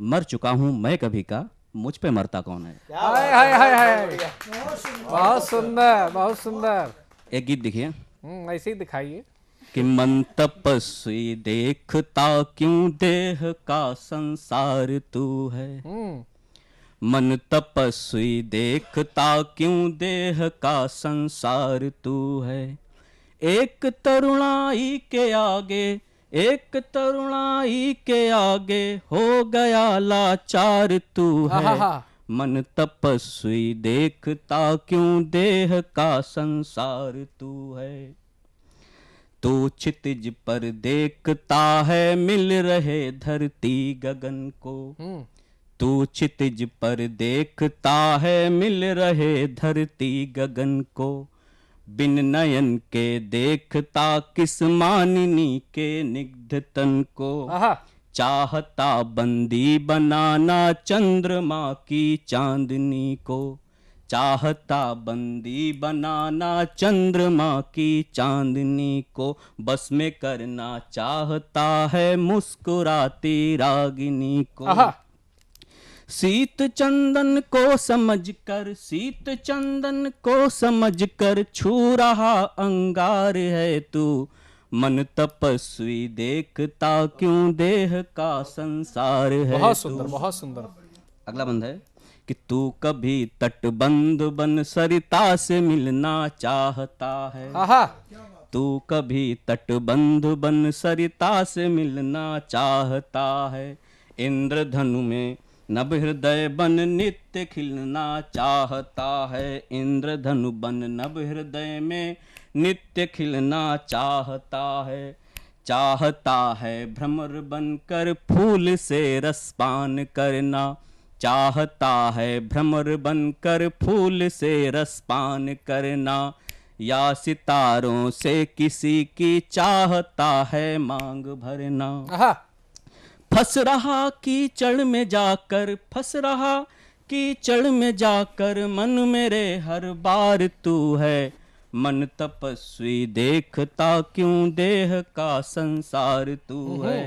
मर चुका हूं मैं कभी का, मुझ पे मरता कौन है। हाय हाय हाय हाय, बहुत सुंदर, बहुत सुंदर। एक गीत देखिए, ऐसे ही दिखाइए। कि मन तपस्वी देखता क्यों देह का संसार तू है, मन तपस्वी देखता क्यों देह का संसार तू है। एक तरुणाई के आगे, एक तरुणाई के आगे हो गया लाचार तू है। मन तपस्वी देखता क्यों देह का संसार तू है। तू क्षितिज पर देखता है मिल रहे धरती गगन को, तू क्षितिज पर देखता है मिल रहे धरती गगन को। बिन नयन के देखता किस मानिनी के निग्ध तन को, चाहता बंदी बनाना चंद्रमा की चांदनी को, चाहता बंदी बनाना चंद्रमा की चांदनी को। बस में करना चाहता है मुस्कुराती रागिनी को। शीत चंदन को समझकर, शीत चंदन को समझकर छू रहा अंगार है तू। मन तपस्वी देखता क्यों देह का संसार है। बहुत सुंदर, बहुत सुंदर। अगला बंद है कि तू कभी तटबंध बन सरिता से मिलना चाहता है। आहा। तू कभी तटबंध बन सरिता से मिलना चाहता है। इंद्रधनु में नभ हृदय बन नित्य खिलना चाहता है। इंद्रधनु बन नभ हृदय में नित्य खिलना चाहता है। चाहता है भ्रमर बनकर फूल से रसपान करना। चाहता है भ्रमर बनकर फूल से रसपान करना। या सितारों से किसी की चाहता है मांग भरना। फंस रहा कीचड़ में जाकर, फंस रहा कीचड़ में जाकर, मन मेरे हर बार तू है। मन तपस्वी देखता क्यों देह का संसार तू है।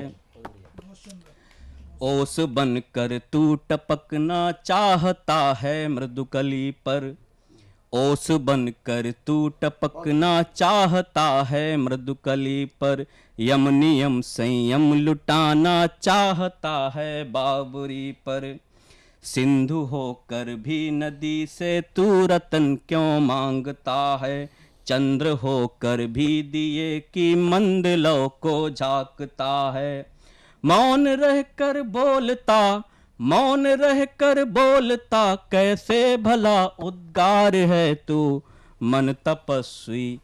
ओस बनकर तू टपकना चाहता है मृदुकली पर। ओस बनकर तू टपकना चाहता है मृदुकली पर। यम नियम संयम लुटाना चाहता है बाबरी पर। सिंधु होकर भी नदी से तू रतन क्यों मांगता है। चंद्र होकर भी दिए की मंद लौ को झांकता है। मौन रहकर बोलता, मौन रहकर बोलता, कैसे भला उद्गार है तू। मन तपस्वी,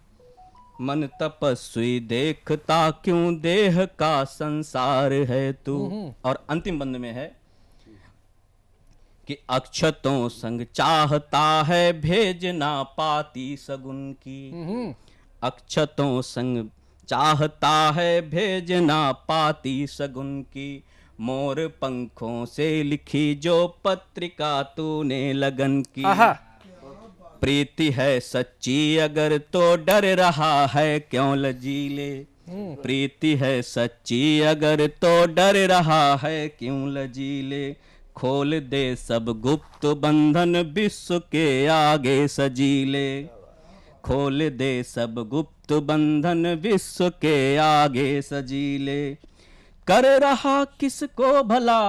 मन तपस्वी देखता क्यों देह का संसार है तू। और अंतिम बंद में है कि अक्षतों संग चाहता है भेजना पाती सगुन की। अक्षतों संग चाहता है भेजना पाती सगुन की। मोर पंखों से लिखी जो पत्रिका तूने लगन की। प्रीति है सच्ची अगर तो डर रहा है क्यों लजीले। प्रीति है सच्ची अगर तो डर रहा है क्यों लजीले। खोल दे सब गुप्त बंधन विश्व के आगे सजीले। खोल दे सब गुप्त बंधन विश्व के आगे सजीले। कर रहा किसको भला,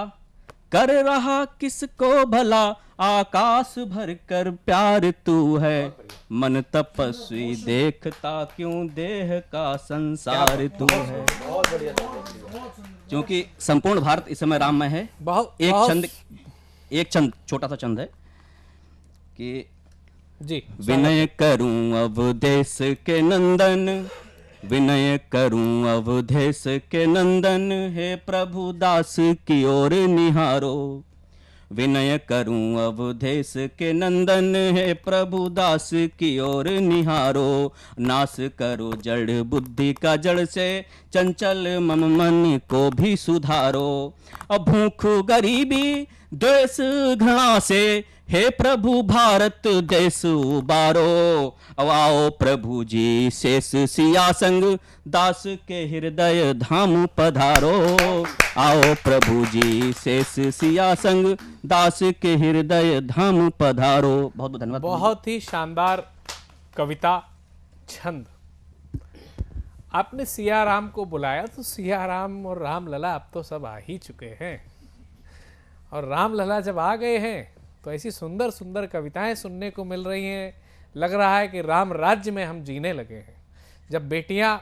कर रहा किसको भला, आकाश भर कर प्यार तू है। मन तपस्वी देखता क्यों देह का संसार तू है। क्योंकि संपूर्ण भारत इस समय राममय है। एक छंद छोटा सा छंद है कि जी विनय करूं अवधेश के नंदन, विनय करूं अवधेश के नंदन, हे प्रभु दास की ओर निहारो। विनय करूं अवधेश के नंदन, हे प्रभु दास की ओर निहारो। नाश करो जड़ बुद्धि का जड़ से, चंचल मम मन को भी सुधारो। अब भूख गरीबी द्वेष घृणा से, हे प्रभु भारत देश उबारो। अब आओ प्रभु जी शेष सिया संग, दास के हृदय धाम पधारो। आओ प्रभु जी शेष सिया संग, दास के हृदय धाम पधारो। बहुत बहुत धन्यवाद। बहुत ही शानदार कविता छंद। आपने सिया राम को बुलाया तो सिया राम और रामलला अब तो सब आ ही चुके हैं। और रामलला जब आ गए हैं तो ऐसी सुंदर सुंदर कविताएं सुनने को मिल रही हैं। लग रहा है कि राम राज्य में हम जीने लगे हैं। जब बेटियां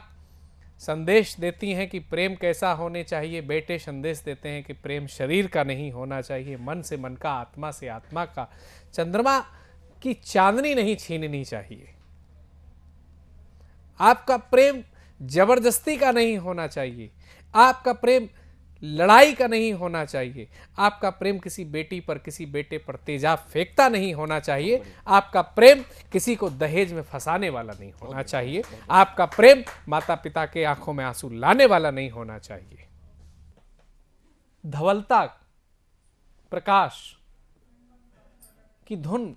संदेश देती हैं कि प्रेम कैसा होने चाहिए, बेटे संदेश देते हैं कि प्रेम शरीर का नहीं होना चाहिए, मन से मन का, आत्मा से आत्मा का, चंद्रमा की चांदनी नहीं छीननी चाहिए। आपका प्रेम जबरदस्ती का नहीं होना चाहिए। आपका प्रेम लड़ाई का नहीं होना चाहिए। आपका प्रेम किसी बेटी पर, किसी बेटे पर तेजाब फेंकता नहीं होना चाहिए। आपका प्रेम किसी को दहेज में फंसाने वाला नहीं होना चाहिए। आपका प्रेम माता पिता के आंखों में आंसू लाने वाला नहीं होना चाहिए। धवलता, प्रकाश की धुन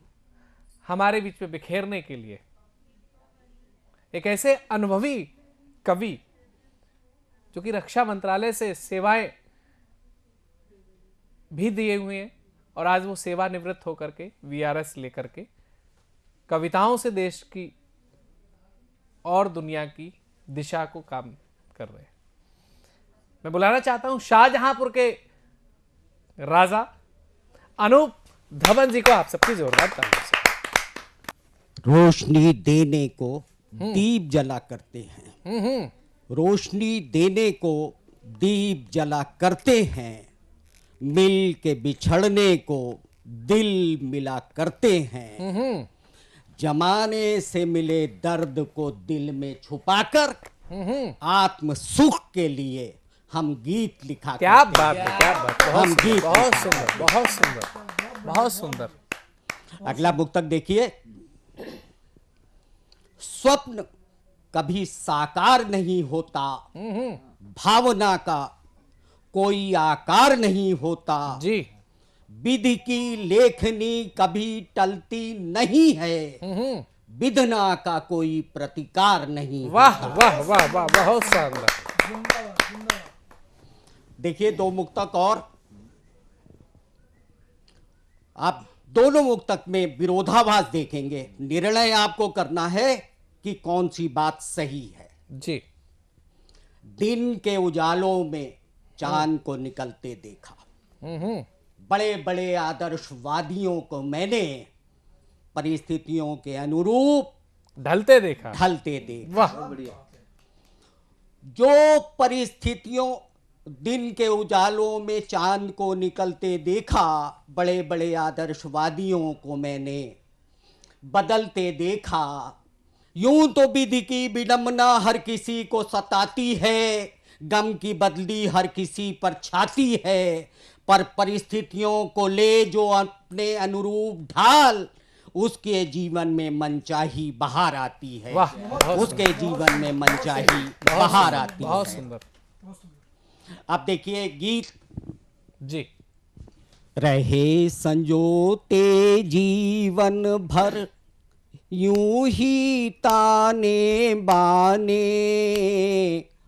हमारे बीच में बिखेरने के लिए एक ऐसे अनुभवी कवि जो कि रक्षा मंत्रालय से सेवाएं भी दिए हुए हैं और आज वो सेवानिवृत्त होकर के वीआरएस लेकर के कविताओं से देश की और दुनिया की दिशा को काम कर रहे हैं। मैं बुलाना चाहता हूं शाहजहांपुर के राजा अनूप धवन जी को। आप सबकी जोरदार तालियों से। रोशनी देने को दीप जला करते हैं, रोशनी देने को दीप जला करते हैं, मिल के बिछड़ने को दिल मिला करते हैं, जमाने से मिले दर्द को दिल में छुपाकर आत्म सुख के लिए हम गीत लिखा करते क्या बात है, क्या बात, हम गीत बहुत सुंदर, बहुत सुंदर, बहुत सुंदर। अगला मुक्तक देखिए। स्वप्न कभी साकार नहीं होता, भावना का कोई आकार नहीं होता जी, विधि की लेखनी कभी टलती नहीं है, विधना का कोई प्रतिकार नहीं। वाह वाह वाह वाह, बहुत शानदार। देखिए दो मुक्तक और। आप दोनों मुक्तक में विरोधाभास देखेंगे, निर्णय आपको करना है कि कौन सी बात सही है। जी। दिन के उजालों में चांद को निकलते देखा, बड़े बड़े आदर्शवादियों को मैंने परिस्थितियों के अनुरूप ढलते देखा, वाह। जो परिस्थितियों दिन के उजालों में चांद को निकलते देखा, बड़े बड़े आदर्शवादियों को मैंने बदलते देखा। यूं तो विधि की विडंबना हर किसी को सताती है, गम की बदली हर किसी पर छाती है, पर परिस्थितियों को ले जो अपने अनुरूप ढाल, उसके जीवन में मनचाही बहार आती है। वाह, उसके जीवन में मनचाही बहार आती है। बहुत सुंदर। अब देखिए गीत जी। रहे संजोते जीवन भर यूं ही ताने बाने,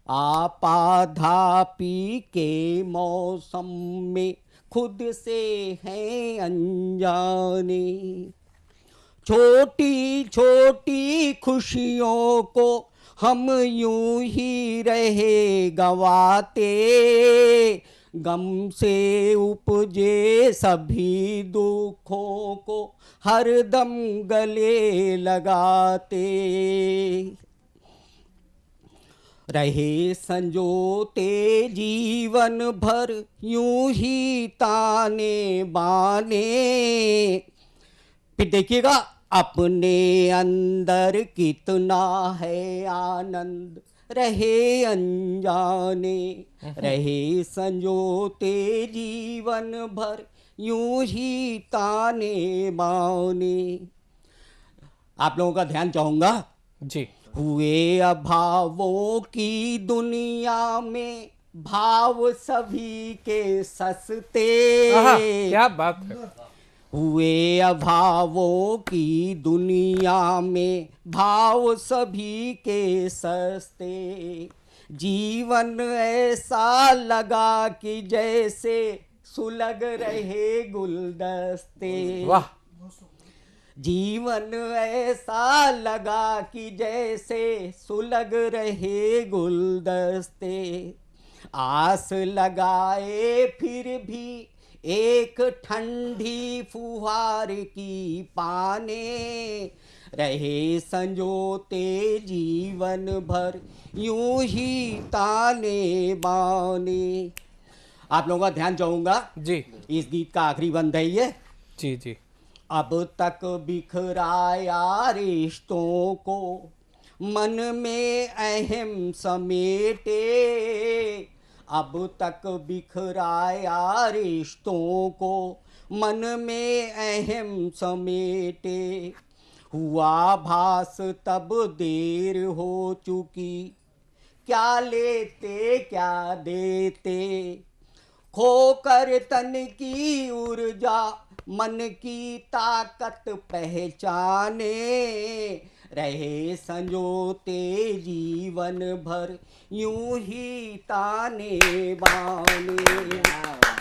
आपाधापी के मौसम में खुद से हैं अनजाने, छोटी छोटी खुशियों को हम यूं ही रहे गवाते, गम से उपजे सभी दुखों को हरदम गले लगाते, रहे संजोते जीवन भर यूं ही ताने बाने। फिर देखिएगा, अपने अंदर कितना है आनंद रहे अनजाने, रहे संजोते जीवन भर यूं ही ताने बाने। आप लोगों का ध्यान चाहूंगा जी। हुए अभावों की दुनिया में भाव सभी के सस्ते, क्या बात है। हुए अभावों की दुनिया में भाव सभी के सस्ते, जीवन ऐसा लगा कि जैसे सुलग रहे गुलदस्ते, वाह। जीवन ऐसा लगा कि जैसे सुलग रहे गुलदस्ते, आस लगाए फिर भी एक ठंडी फुहार की पाने, रहे संजोते जीवन भर यूं ही ताने बाने। आप लोगों का ध्यान चाहूंगा जी। इस गीत का आखिरी बंद है ये। जी जी। अब तक बिखराया रिश्तों को मन में अहम समेटे, अब तक बिखराया रिश्तों को मन में अहम समेटे, हुआ भास तब देर हो चुकी क्या लेते क्या देते, खोकर तन की ऊर्जा मन की ताकत पहचाने, रहे संजोते जीवन भर यूं ही ताने बाने,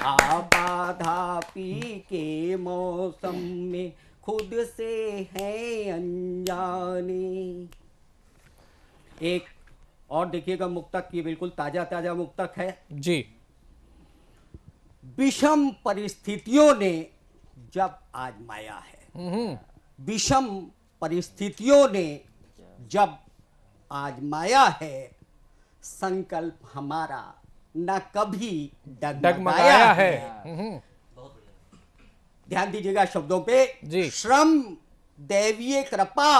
आपाधापी के मौसम में खुद से हैं अनजाने। एक और देखिएगा मुक्तक की बिल्कुल ताजा ताजा मुक्तक है जी। विषम परिस्थितियों ने जब आजमाया है, विषम परिस्थितियों ने जब आजमाया है, संकल्प हमारा न कभी डगमगाया है। ध्यान दीजिएगा शब्दों पे। श्रम, दैवीय कृपा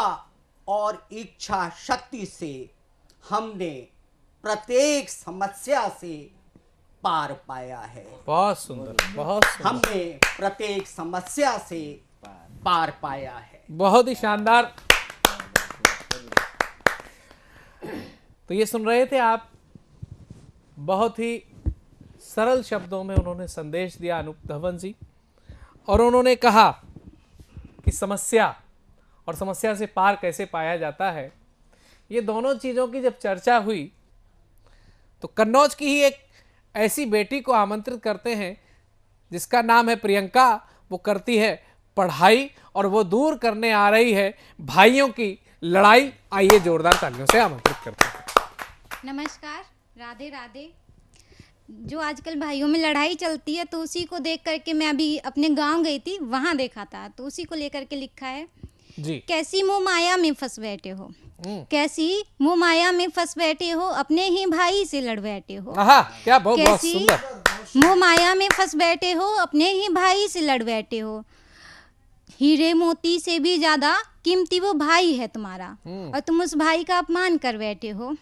और इच्छा शक्ति से हमने प्रत्येक समस्या से पार पाया है। बहुत सुंदर, बहुत सुंदर। हमने प्रत्येक समस्या से पार पाया है। बहुत ही शानदार। तो ये सुन रहे थे आप, बहुत ही सरल शब्दों में उन्होंने संदेश दिया अनूप धवन जी, और उन्होंने कहा कि समस्या और समस्या से पार कैसे पाया जाता है। ये दोनों चीज़ों की जब चर्चा हुई तो कन्नौज की ही एक ऐसी बेटी को आमंत्रित करते हैं जिसका नाम है प्रियंका। वो करती है पढ़ाई और वो दूर करने आ रही है भाइयों की लड़ाई। आइए जोरदार तालियों से आमंत्रित करते हैं। नमस्कार, राधे राधे। जो आजकल भाइयों में लड़ाई चलती है तो उसी को देख करके मैं अभी अपने गांव गई थी, वहां देखा था, तो उसी को लेकर के लिखा है जी। कैसी मोह माया में फंस बैठे हो, कैसी मोह माया में फंस बैठे हो, अपने ही भाई से लड़ बैठे हो। क्या बहुत बहुत कैसी सुंदर। मोह माया में फंस बैठे हो, अपने ही भाई से लड़ बैठे हो। हीरे मोती से भी ज्यादा कीमती वो भाई है तुम्हारा, और तुम उस भाई का अपमान कर बैठे हो।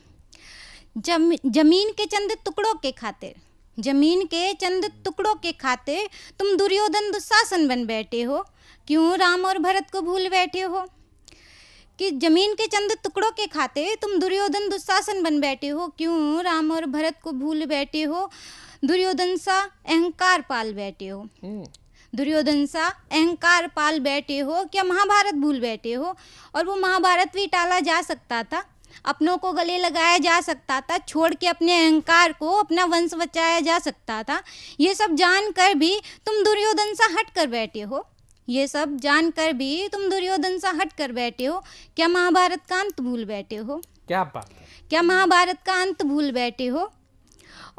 जमीन के चंद टुकड़ों के खातिर, जमीन के चंद टुकड़ों के खातिर तुम दुर्योधन दुशासन बन बैठे हो। क्यों राम और भरत को भूल बैठे हो, कि जमीन के चंद टुकड़ों के खातिर तुम दुर्योधन दुशासन बन बैठे हो। क्यों राम और भरत को भूल बैठे हो, दुर्योधन सा अहंकार पाल बैठे हो। दुर्योधन सा अहंकार पाल बैठे हो, क्या महाभारत भूल बैठे हो। और वो महाभारत भी टाला जा सकता था, अपनों को गले लगाया जा सकता था, छोड़ के अपने अहंकार को अपना वंश बचाया जा सकता था। ये सब जानकर भी तुम दुर्योधन सा हट कर बैठे हो। ये सब जानकर भी तुम दुर्योधन सा हट कर बैठे हो। क्या महाभारत का अंत भूल बैठे हो। क्या बात है। क्या महाभारत का अंत भूल बैठे हो।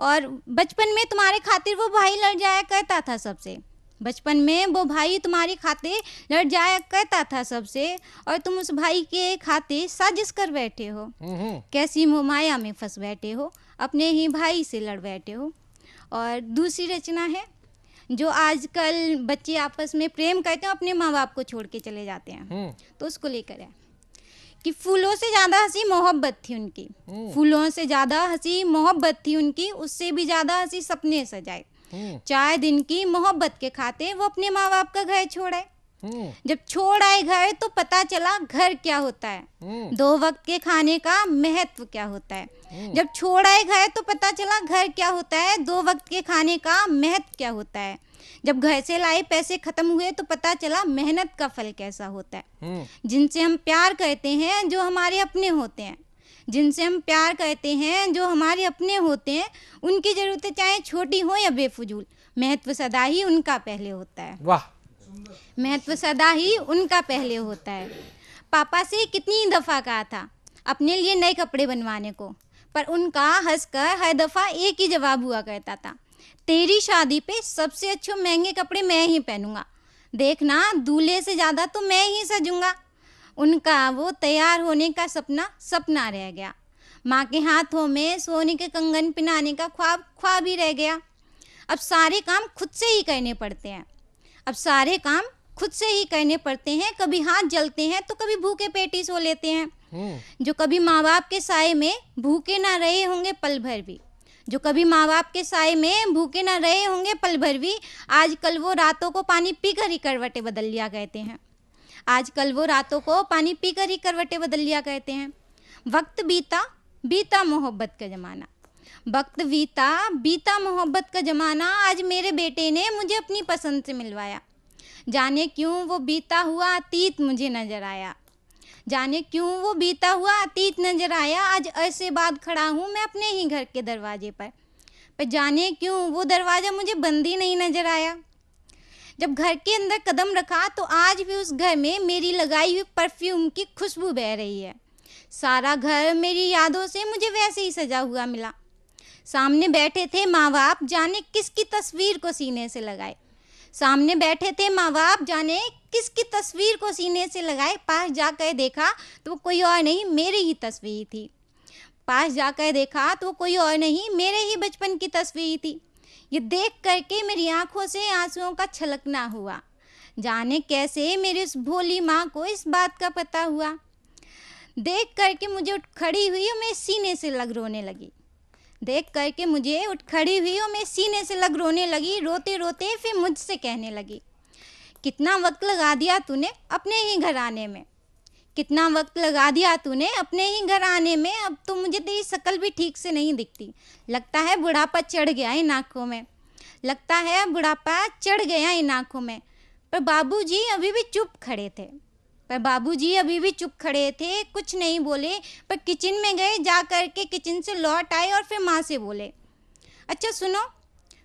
और बचपन में तुम्हारे खातिर वो भाई लड़ जाया करता था सबसे, बचपन में वो भाई तुम्हारी खातिर लड़ जाया करता था सबसे, और तुम उस भाई के खातिर साजिश कर बैठे हो। कैसी मोह माया में फंस बैठे हो, अपने ही भाई से लड़ बैठे हो। और दूसरी रचना है, जो आजकल बच्चे आपस में प्रेम करते हैं, अपने माँ बाप को छोड़ के चले जाते हैं, तो उसको लेकर है कि फूलों से ज़्यादा हंसी मोहब्बत थी उनकी, फूलों से ज़्यादा हंसी मोहब्बत थी उनकी, उससे भी ज़्यादा हंसी सपने सजाए। 4 दिन की मोहब्बत के खाते वो अपने माँ बाप का घर छोड़े। जब छोड़ आए घर तो पता चला घर क्या होता है, 2 वक्त के खाने का महत्व क्या होता है। जब छोड़ आए घर तो पता चला घर क्या होता है, 2 वक्त के खाने का महत्व क्या होता है। जब घर से लाए पैसे खत्म हुए तो पता चला मेहनत का फल कैसा होता है। जिनसे हम प्यार करते हैं, जो हमारे अपने होते हैं, जिनसे हम प्यार करते हैं, जो हमारे अपने होते हैं, उनकी ज़रूरतें चाहे छोटी हो या बेफजूल, महत्व सदा ही उनका पहले होता है। वाह। महत्व सदा ही उनका पहले होता है। पापा से कितनी दफ़ा कहा था अपने लिए नए कपड़े बनवाने को, पर उनका हंसकर हर दफ़ा एक ही जवाब हुआ करता था, तेरी शादी पे सबसे अच्छे महंगे कपड़े मैं ही पहनूंगा, देखना दूल्हे से ज़्यादा तो मैं ही सजूंगा। उनका वो तैयार होने का सपना सपना रह गया, माँ के हाथों में सोने के कंगन पहनाने का ख्वाब ख्वाब ही रह गया। अब सारे काम खुद से ही करने पड़ते हैं, अब सारे काम खुद से ही करने पड़ते हैं। कभी हाथ जलते हैं तो कभी भूखे पेट ही सो लेते हैं। जो कभी माँ बाप के साए में भूखे ना रहे होंगे पल भर भी, जो कभी माँ बाप के साए में भूखे ना रहे होंगे पल भर भी, आजकल वो रातों को पानी पीकर ही करवटें बदल लिया करते हैं। आजकल वो रातों को पानी पीकर ही करवटें बदल लिया करते हैं। वक्त बीता बीता मोहब्बत का ज़माना, वक्त बीता बीता मोहब्बत का ज़माना, आज मेरे बेटे ने मुझे अपनी पसंद से मिलवाया। जाने क्यों वो बीता हुआ अतीत मुझे नज़र आया, जाने क्यों वो बीता हुआ अतीत नज़र आया। आज ऐसे बाद खड़ा हूँ मैं अपने ही घर के दरवाजे पर जाने क्यों वो दरवाज़ा मुझे बंद ही नहीं नज़र आया। जब घर के अंदर कदम रखा तो आज भी उस घर में मेरी लगाई हुई परफ्यूम की खुशबू बह रही है। सारा घर मेरी यादों से मुझे वैसे ही सजा हुआ मिला। सामने बैठे थे माँ बाप, जाने किसकी तस्वीर को सीने से लगाए। सामने बैठे थे माँ बाप, जाने किसकी तस्वीर को सीने से लगाए। पास जाकर देखा तो कोई और नहीं, मेरी ही तस्वीर थी। पास जाकर देखा तो कोई और नहीं, मेरे ही बचपन की तस्वीर थी। ये देख करके मेरी आंखों से आंसुओं का छलकना हुआ। जाने कैसे मेरी उस भोली माँ को इस बात का पता हुआ। देख करके मुझे उठ खड़ी हुई और मैं सीने से लग रोने लगी। देख करके मुझे उठ खड़ी हुई और मैं सीने से लग रोने लगी। रोते रोते फिर मुझसे कहने लगी, कितना वक्त लगा दिया तूने अपने ही घर आने में, कितना वक्त लगा दिया तूने अपने ही घर आने में। अब तो मुझे तेरी शक्ल भी ठीक से नहीं दिखती। लगता है बुढ़ापा चढ़ गया इन आँखों में, लगता है बुढ़ापा चढ़ गया इन आँखों में। पर बाबूजी अभी भी चुप खड़े थे, पर बाबूजी अभी भी चुप खड़े थे, कुछ नहीं बोले। पर किचन में गए, जा कर के किचन से लौट आए और फिर माँ से बोले, अच्छा सुनो,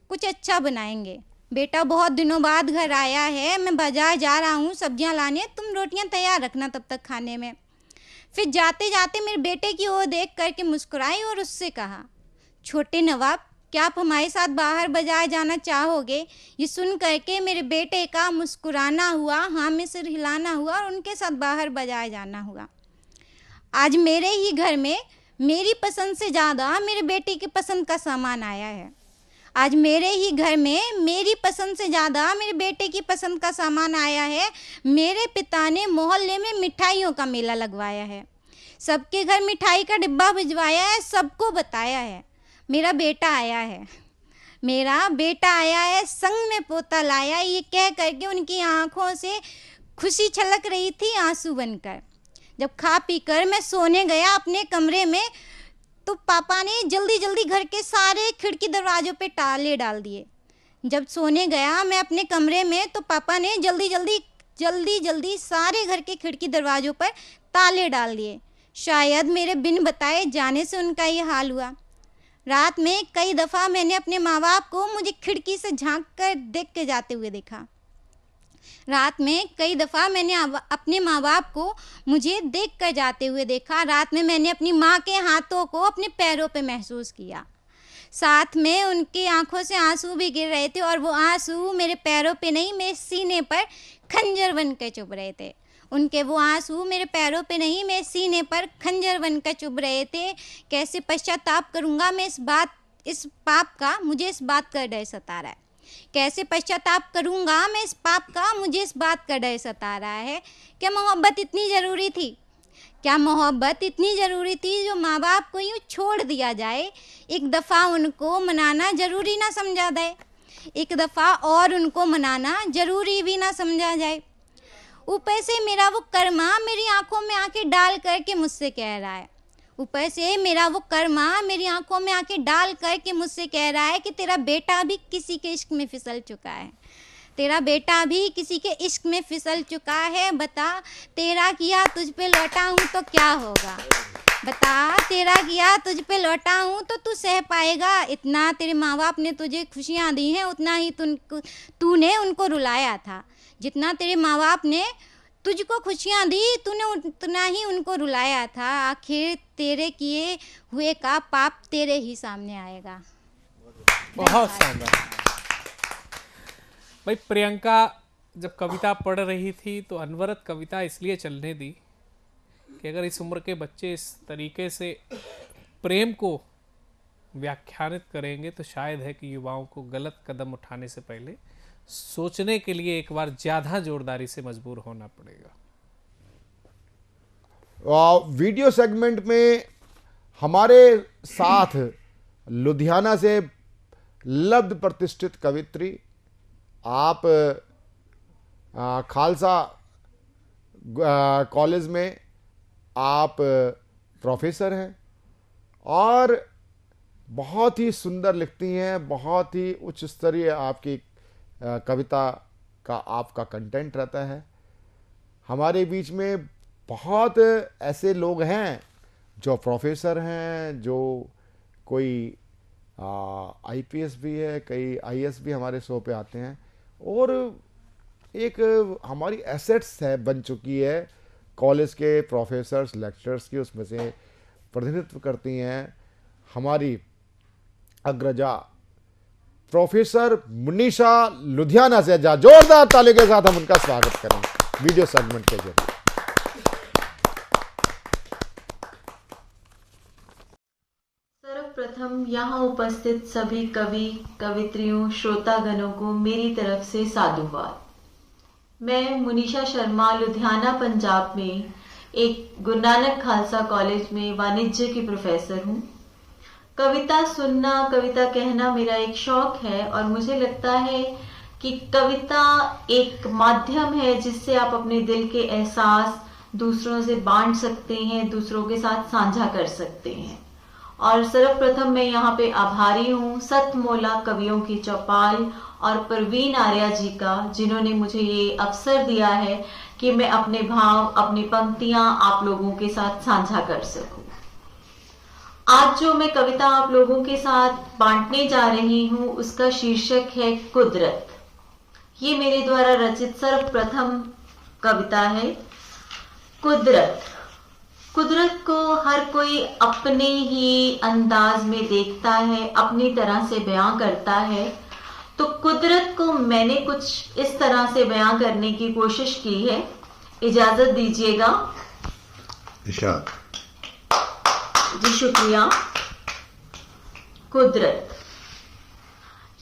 कुछ अच्छा बनाएंगे। बेटा बहुत दिनों बाद घर आया है, मैं बाजार जा रहा हूँ सब्जियाँ लाने, तुम रोटियाँ तैयार रखना तब तक खाने में। फिर जाते जाते मेरे बेटे की ओर देख करके मुस्कुराई और उससे कहा, छोटे नवाब, क्या आप हमारे साथ बाहर बाजार जाना चाहोगे? ये सुन करके मेरे बेटे का मुस्कुराना हुआ, हाँ में सिर हिलाना हुआ और उनके साथ बाहर बाजार जाना हुआ। आज मेरे ही घर में मेरी पसंद से ज़्यादा मेरे बेटे की पसंद का सामान आया है। आज मेरे ही घर में मेरी पसंद से ज़्यादा मेरे बेटे की पसंद का सामान आया है। मेरे पिता ने मोहल्ले में मिठाइयों का मेला लगवाया है, सबके घर मिठाई का डिब्बा भिजवाया है, सबको बताया है मेरा बेटा आया है, मेरा बेटा आया है, संग में पोता लाया। ये कह करके उनकी आंखों से खुशी छलक रही थी आंसू बनकर। जब खा पी कर मैं सोने गया अपने कमरे में तो पापा ने जल्दी जल्दी घर के सारे खिड़की दरवाज़ों पे ताले डाल दिए। जब सोने गया मैं अपने कमरे में तो पापा ने जल्दी जल्दी सारे घर के खिड़की दरवाज़ों पर ताले डाल दिए। शायद मेरे बिन बताए जाने से उनका ये हाल हुआ। रात में कई दफ़ा मैंने अपने माँ बाप को मुझे खिड़की से झांक कर देख के जाते हुए देखा। रात में कई दफ़ा मैंने अपने माँ बाप को मुझे देख कर जाते हुए देखा। रात में मैंने अपनी माँ के हाथों को अपने पैरों पे महसूस किया। साथ में उनकी आंखों से आंसू भी गिर रहे थे और वो आंसू मेरे पैरों पे नहीं, मेरे सीने पर खंजर बन कर चुभ रहे थे। उनके वो आंसू मेरे पैरों पे नहीं, मेरे सीने पर खंजर बनकर चुभ रहे थे। कैसे पश्चाताप करूँगा मैं इस पाप का, मुझे इस बात का डर सता रहा है। कैसे पश्चाताप करूँगा मैं इस पाप का, मुझे इस बात का डर सता रहा है। क्या मोहब्बत इतनी ज़रूरी थी? क्या मोहब्बत इतनी ज़रूरी थी जो माँ बाप को यूँ छोड़ दिया जाए? एक दफ़ा उनको मनाना ज़रूरी ना समझा जाए, एक दफ़ा और उनको मनाना ज़रूरी भी ना समझा जाए। ऊपर से मेरा वो कर्मा मेरी आंखों में आंखें डाल करके मुझसे कह रहा है, ऊपर से मेरा वो कर्मा मेरी आंखों में आंखें डाल करके मुझसे कह रहा है कि तेरा बेटा भी किसी के इश्क में फिसल चुका है, तेरा बेटा भी किसी के इश्क में फिसल चुका है। बता तेरा किया तुझ पे लौटा हूँ तो क्या होगा, बता तेरा किया तुझ पे लौटा हूँ तो तू सह पाएगा। इतना तेरे माँ बाप ने तुझे खुशियाँ दी हैं उतना ही तूने उनको रुलाया था। जितना तेरे माँ बाप ने तुझको खुशियाँ दी तूने उतना ही उनको रुलाया था। आखिर तेरे किए हुए का पाप तेरे ही सामने आएगा। बहुत शानदार भाई। प्रियंका जब कविता पढ़ रही थी तो अनवरत कविता इसलिए चलने दी कि अगर इस उम्र के बच्चे इस तरीके से प्रेम को व्याख्यानित करेंगे तो शायद है कि युवाओं को गलत कदम उठाने से पहले सोचने के लिए एक बार ज्यादा जोरदारी से मजबूर होना पड़ेगा। वीडियो सेगमेंट में हमारे साथ लुधियाना से लब्ध प्रतिष्ठित कवित्री, आप खालसा कॉलेज में आप प्रोफेसर हैं और बहुत ही सुंदर लिखती हैं, बहुत ही उच्च स्तरीय आपकी कविता का आपका कंटेंट रहता है। हमारे बीच में बहुत ऐसे लोग हैं जो प्रोफेसर हैं, जो कोई आईपीएस भी है, कई आईएएस भी हमारे शो पे आते हैं और एक हमारी एसेट्स है बन चुकी है कॉलेज के प्रोफेसर्स लेक्चरर्स की, उसमें से प्रतिनिधित्व करती हैं हमारी अग्रजा प्रोफेसर मुनीषा लुधियाना से। जोरदार ताली के साथ हम उनका स्वागत करें वीडियो सेगमेंट के जरिए। सर्वप्रथम यहाँ उपस्थित सभी कवि कवित्रियों श्रोतागणों को मेरी तरफ से साधुवाद। मैं मुनीषा शर्मा लुधियाना पंजाब में एक गुरु नानक खालसा कॉलेज में वाणिज्य की प्रोफेसर हूँ। कविता सुनना, कविता कहना मेरा एक शौक है और मुझे लगता है कि कविता एक माध्यम है जिससे आप अपने दिल के एहसास दूसरों से बांट सकते हैं, दूसरों के साथ साझा कर सकते हैं। और सर्वप्रथम मैं यहाँ पे आभारी हूँ सतमोला कवियों की चौपाल और परवीन आर्या जी का, जिन्होंने मुझे ये अवसर दिया है कि मैं अपने भाव, अपनी पंक्तियां आप लोगों के साथ साझा कर सकूं। आज जो मैं कविता आप लोगों के साथ बांटने जा रही हूं उसका शीर्षक है कुदरत। ये मेरे द्वारा रचित सर्वप्रथम कविता है। कुदरत। कुदरत को हर कोई अपने ही अंदाज में देखता है, अपनी तरह से बयां करता है। तो कुदरत को मैंने कुछ इस तरह से बयां करने की कोशिश की है। इजाजत दीजिएगा। जी शुक्रिया। कुदरत,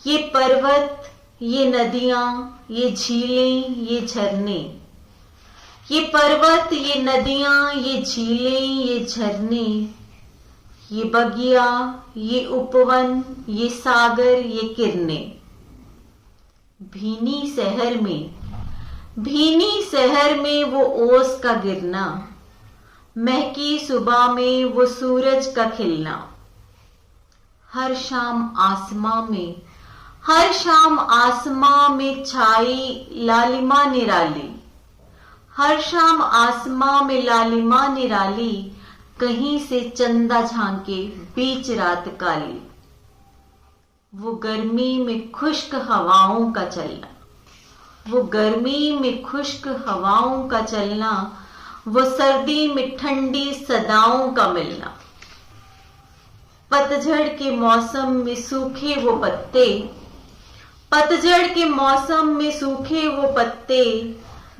ये पर्वत, ये नदियां, ये झीलें, ये झरने, ये पर्वत, ये नदियां, ये झीलें, ये झरने, ये बगिया, ये उपवन, ये सागर, ये किरणें। भीनी शहर में वो ओस का गिरना, महकी सुबह में वो सूरज का खिलना। हर शाम आसमां में छाई लालिमा निराली, हर शाम आसमां में लालिमा निराली, कहीं से चंदा झांके बीच रात काली। वो गर्मी में खुश्क हवाओं का चलना, वो गर्मी में खुश्क हवाओं का चलना, वो सर्दी में ठंडी सदाओं का मिलना। पतझड़ के मौसम में सूखे वो पत्ते, पतझड़ के मौसम में सूखे वो पत्ते,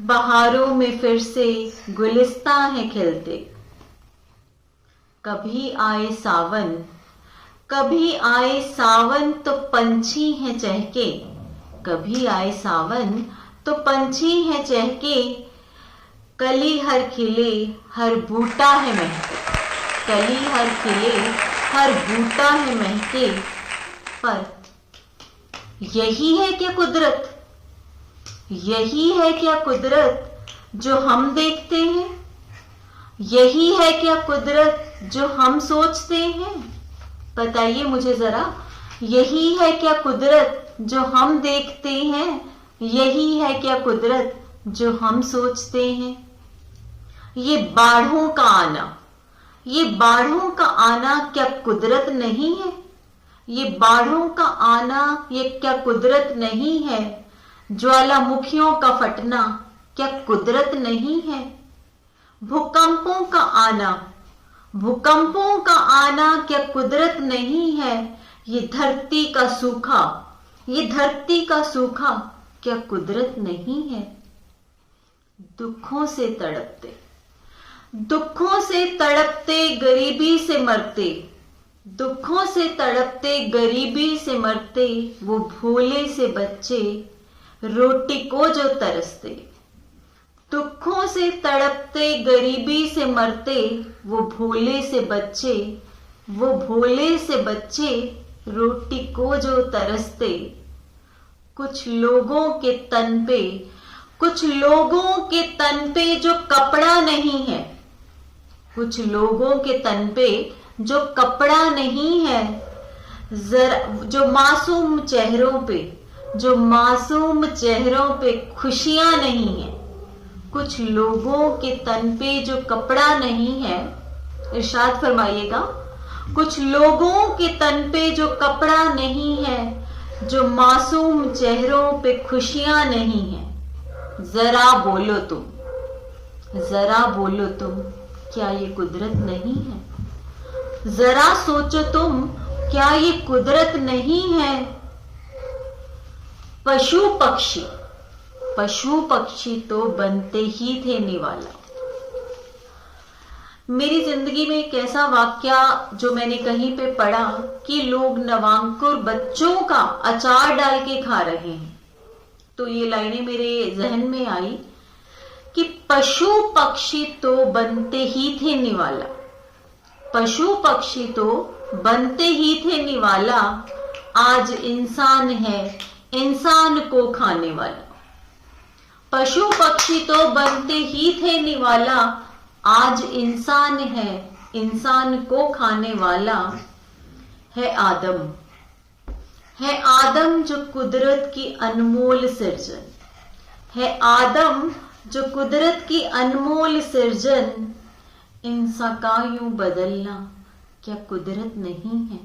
बहारों में फिर से गुलिस्तां है खिलते। कभी आए सावन तो पंछी हैं चहके, कभी आए सावन तो पंछी हैं चहके, कली हर खिले हर बूटा है महके, कली हर खिले हर बूटा है महके। पर यही है क्या कुदरत? यही है क्या कुदरत जो हम देखते हैं? यही है क्या कुदरत जो हम सोचते हैं? बताइए मुझे जरा, यही है क्या कुदरत जो हम देखते हैं? यही है क्या कुदरत जो हम सोचते हैं? ये बाढ़ों का आना, ये बाढ़ों का आना क्या कुदरत नहीं है? ये बाढ़ों का आना ये क्या कुदरत नहीं है? ज्वालामुखियों का फटना क्या कुदरत नहीं है? भूकंपों का आना, भूकंपों का आना क्या कुदरत नहीं है? ये धरती का सूखा, ये धरती का सूखा क्या कुदरत नहीं है? दुखों से तड़पते, दुखों से तड़पते गरीबी से मरते, दुखों से तड़पते गरीबी से मरते, वो भोले से बच्चे रोटी को जो तरसते। दुखों से तड़पते गरीबी से मरते, वो भोले से बच्चे, वो भोले से बच्चे रोटी को जो तरसते। कुछ लोगों के तन पे, कुछ लोगों के तन पे जो कपड़ा नहीं है, कुछ लोगों के तन पे जो कपड़ा नहीं है, जरा जो मासूम चेहरों पे, जो मासूम चेहरों पे खुशियां नहीं है। कुछ लोगों के तन पे जो कपड़ा नहीं है, इरशाद फरमाइएगा, कुछ लोगों के तन पे जो कपड़ा नहीं है, जो मासूम चेहरों पे खुशियां नहीं है। जरा बोलो तुम, जरा बोलो तुम, क्या ये कुदरत नहीं है? जरा सोचो तुम, क्या ये कुदरत नहीं है? पशु पक्षी तो बनते ही थे निवाला। मेरी जिंदगी में एक ऐसा वाक्या जो मैंने कहीं पे पढ़ा कि लोग नवांकुर बच्चों का अचार डाल के खा रहे हैं, तो ये लाइनें मेरे जहन में आई कि पशु पक्षी तो बनते ही थे निवाला, पशु पक्षी तो बनते ही थे निवाला, आज इंसान है इंसान को खाने वाला। पशु पक्षी तो बनते ही थे निवाला, आज इंसान है इंसान को खाने वाला। है आदम जो कुदरत की अनमोल सिर्जन, है आदम जो कुदरत की अनमोल सिर्जन। इंसान का यूं बदलना क्या कुदरत नहीं है?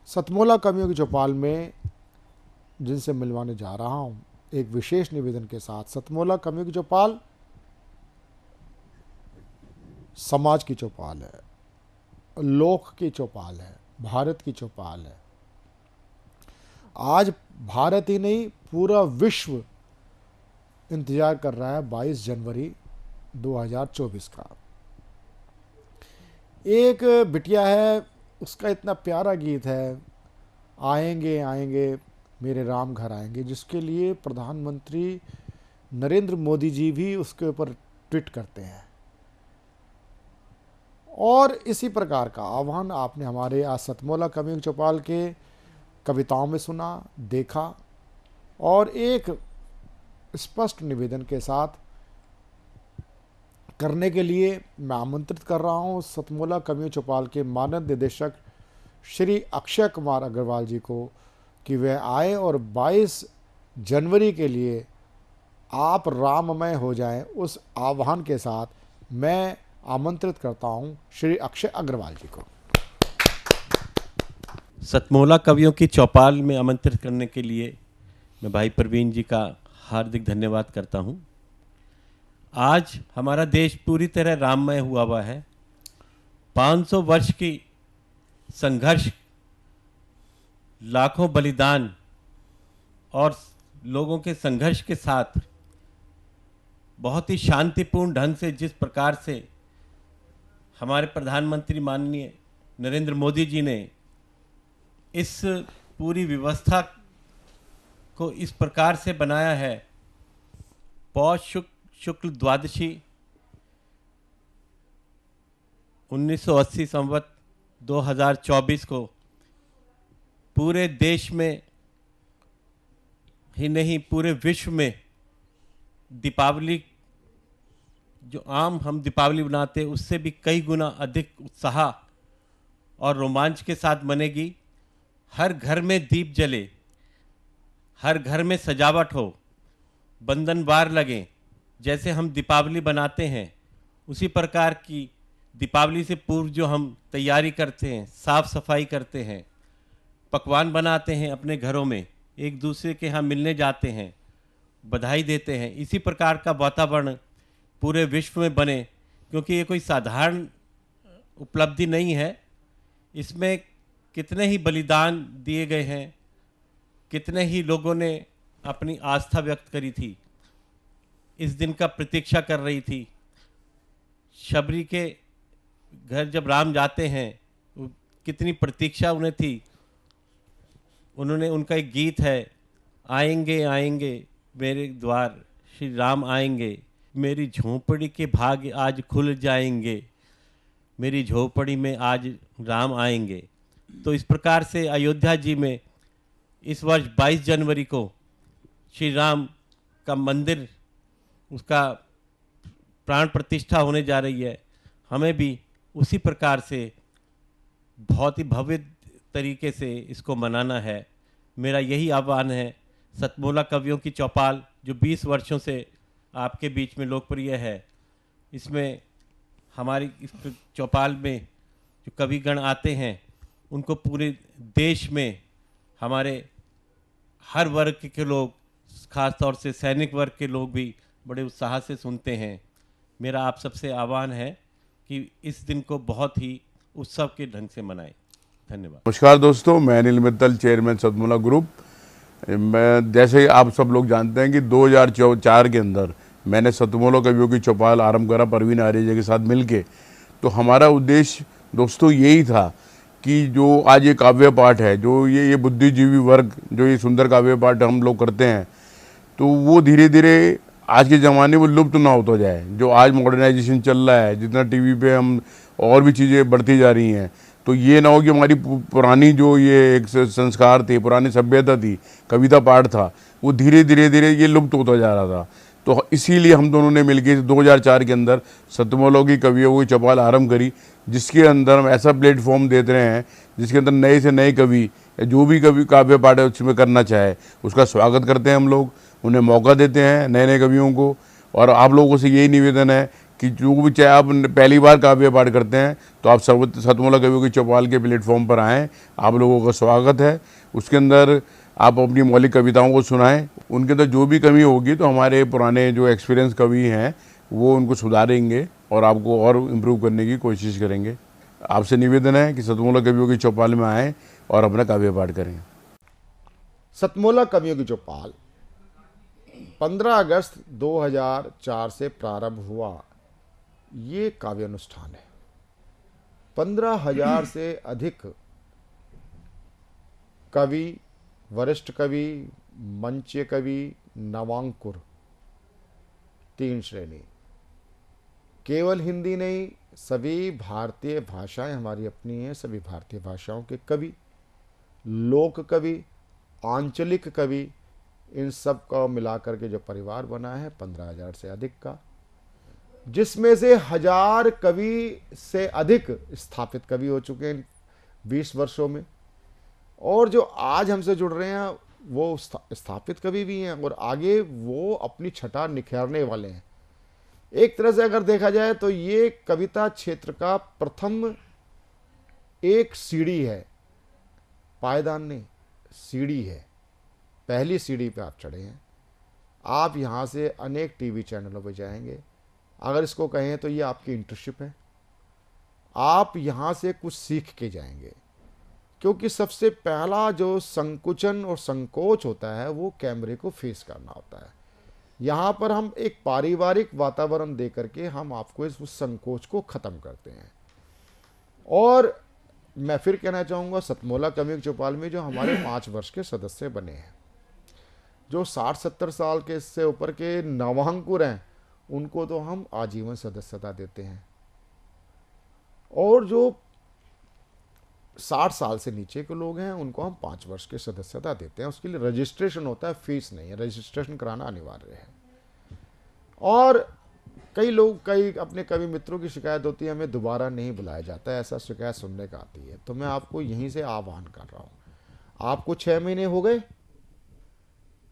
सतमोला कवियों की चौपाल में जिनसे मिलवाने जा रहा हूं एक विशेष निवेदन के साथ। सतमोला कवियों की चौपाल समाज की चौपाल है, लोक की चौपाल है, भारत की चौपाल है। आज भारत ही नहीं पूरा विश्व इंतजार कर रहा है 22 जनवरी 2024 का। एक बिटिया है, उसका इतना प्यारा गीत है, आएंगे आएंगे मेरे राम घर आएंगे, जिसके लिए प्रधानमंत्री नरेंद्र मोदी जी भी उसके ऊपर ट्वीट करते हैं। और इसी प्रकार का आह्वान आपने हमारे आज सतमोला कवियों चौपाल के कविताओं में सुना, देखा, और एक स्पष्ट निवेदन के साथ करने के लिए मैं आमंत्रित कर रहा हूं सतमोला कवियों चौपाल के मानद निदेशक श्री अक्षय कुमार अग्रवाल जी को कि वह आए और 22 जनवरी के लिए आप राममय हो जाएं, उस आह्वान के साथ मैं आमंत्रित करता हूं श्री अक्षय अग्रवाल जी को। सतमोला कवियों की चौपाल में आमंत्रित करने के लिए मैं भाई प्रवीण जी का हार्दिक धन्यवाद करता हूं। आज हमारा देश पूरी तरह राममय हुआ है। 500 वर्ष की संघर्ष, लाखों बलिदान और लोगों के संघर्ष के साथ बहुत ही शांतिपूर्ण ढंग से जिस प्रकार से हमारे प्रधानमंत्री माननीय नरेंद्र मोदी जी ने इस पूरी व्यवस्था को इस प्रकार से बनाया है, पौष शुक्ल द्वादशी 1980 संवत 2024 को पूरे देश में ही नहीं पूरे विश्व में दीपावली, जो आम हम दीपावली बनाते हैं उससे भी कई गुना अधिक उत्साह और रोमांच के साथ मनेगी। हर घर में दीप जले, हर घर में सजावट हो, बंधनवार लगें। जैसे हम दीपावली बनाते हैं उसी प्रकार की दीपावली से पूर्व जो हम तैयारी करते हैं, साफ सफाई करते हैं, पकवान बनाते हैं, अपने घरों में एक दूसरे के यहाँ मिलने जाते हैं, बधाई देते हैं, इसी प्रकार का वातावरण पूरे विश्व में बने। क्योंकि ये कोई साधारण उपलब्धि नहीं है, इसमें कितने ही बलिदान दिए गए हैं, कितने ही लोगों ने अपनी आस्था व्यक्त करी थी, इस दिन का प्रतीक्षा कर रही थी। शबरी के घर जब राम जाते हैं कितनी प्रतीक्षा उन्हें थी। उन्होंने, उनका एक गीत है, आएंगे आएंगे मेरे द्वार श्री राम आएंगे, मेरी झोंपड़ी के भाग आज खुल जाएंगे, मेरी झोंपड़ी में आज राम आएंगे। तो इस प्रकार से अयोध्या जी में इस वर्ष 22 जनवरी को श्री राम का मंदिर, उसका प्राण प्रतिष्ठा होने जा रही है। हमें भी उसी प्रकार से बहुत ही भव्य तरीके से इसको मनाना है। मेरा यही आह्वान है। सतमोला कवियों की चौपाल जो 20 वर्षों से आपके बीच में लोकप्रिय है, इसमें हमारी इस चौपाल में जो कविगण आते हैं उनको पूरे देश में हमारे हर वर्ग के लोग, खास तौर से सैनिक वर्ग के लोग भी बड़े उत्साह से सुनते हैं। मेरा आप सबसे आह्वान है कि इस दिन को बहुत ही उत्सव के ढंग से मनाएं। धन्यवाद। नमस्कार दोस्तों, मैं अनिल मित्तल, चेयरमैन सतमोला ग्रुप। मैं, जैसे आप सब लोग जानते हैं कि 2004 के अंदर मैंने सतमोला कवियों की चौपाल आरंभ करा परवीन आर्य के साथ मिलके। तो हमारा उद्देश्य दोस्तों यही था कि जो आज ये काव्य पाठ है, जो ये बुद्धिजीवी वर्ग जो ये सुंदर काव्य पाठ हम लोग करते हैं, तो वो धीरे धीरे आज के ज़माने में लुप्त ना होता जाए। जो आज मॉडर्नाइजेशन चल रहा है, जितना टीवी पे हम और भी चीज़ें बढ़ती जा रही हैं, तो ये ना हो कि हमारी पुरानी जो ये एक संस्कार थे, पुरानी सभ्यता थी, कविता पाठ था, वो धीरे धीरे ये लुप्त होता जा रहा था। तो इसीलिए हम दोनों ने मिलकर 2004 के अंदर सतमोला की कवियों की चौपाल आरंभ करी, जिसके अंदर हम ऐसा प्लेटफॉर्म देते रहे हैं जिसके अंदर नए से नए कवि, जो भी कवि काव्य पाठ है उसमें करना चाहे उसका स्वागत करते हैं हम लोग, उन्हें मौका देते हैं नए नए कवियों को। और आप लोगों से यही निवेदन है कि जो भी, चाहे आप पहली बार काव्य पाठ करते हैं तो आप सतमोला कवियों की चौपाल के प्लेटफॉर्म पर आएँ, आप लोगों का स्वागत है। उसके अंदर आप अपनी मौलिक कविताओं को सुनाएं, उनके अंदर जो भी कमी होगी तो हमारे पुराने जो एक्सपीरियंस कवि हैं वो उनको सुधारेंगे और आपको और इम्प्रूव करने की कोशिश करेंगे। आपसे निवेदन है कि सतमोला कवियों की चौपाल में आएँ और अपना काव्य पाठ करें। सतमोला कवियों की चौपाल 15 अगस्त 2004 से प्रारंभ हुआ ये काव्य अनुष्ठान है। 15,000 से अधिक कवि, वरिष्ठ कवि, मंच कवि, नवांकुर, 3 श्रेणी। केवल हिंदी नहीं, सभी भारतीय भाषाएं हमारी अपनी हैं। सभी भारतीय भाषाओं के कवि, लोक कवि, आंचलिक कवि, इन सब का मिलाकर के जो परिवार बना है 15,000 से अधिक का, जिसमें से 1000 कवि से अधिक स्थापित कवि हो चुके हैं 20 वर्षों में। और जो आज हमसे जुड़ रहे हैं वो स्थापित कवि भी हैं और आगे वो अपनी छटा निखारने वाले हैं। एक तरह से अगर देखा जाए तो ये कविता क्षेत्र का प्रथम एक सीढ़ी है, पायदान नहीं, सीढ़ी है। पहली सीढ़ी पे आप चढ़े हैं। आप यहाँ से अनेक टीवी चैनलों पे जाएंगे। अगर इसको कहें तो ये आपकी इंटर्नशिप है। आप यहाँ से कुछ सीख के जाएंगे, क्योंकि सबसे पहला जो संकुचन और संकोच होता है वो कैमरे को फेस करना होता है। यहाँ पर हम एक पारिवारिक वातावरण दे करके हम आपको उस संकोच को ख़त्म करते हैं। और मैं फिर कहना चाहूँगा, सतमोला कवियों की चौपाल में जो हमारे 5 वर्ष के सदस्य बने हैं, जो 60-70 साल के इससे ऊपर के नवांकुर हैं, उनको तो हम आजीवन सदस्यता देते हैं। और जो 60 साल से नीचे के लोग हैं उनको हम 5 वर्ष की सदस्यता देते हैं। उसके लिए रजिस्ट्रेशन होता है, फीस नहीं है, रजिस्ट्रेशन कराना अनिवार्य है। और कई अपने कवि मित्रों की शिकायत होती है हमें दोबारा नहीं बुलाया जाता है, ऐसा शिकायत सुनने का आती है। तो मैं आपको यहीं से आह्वान कर रहा हूँ, आपको 6 महीने हो गए,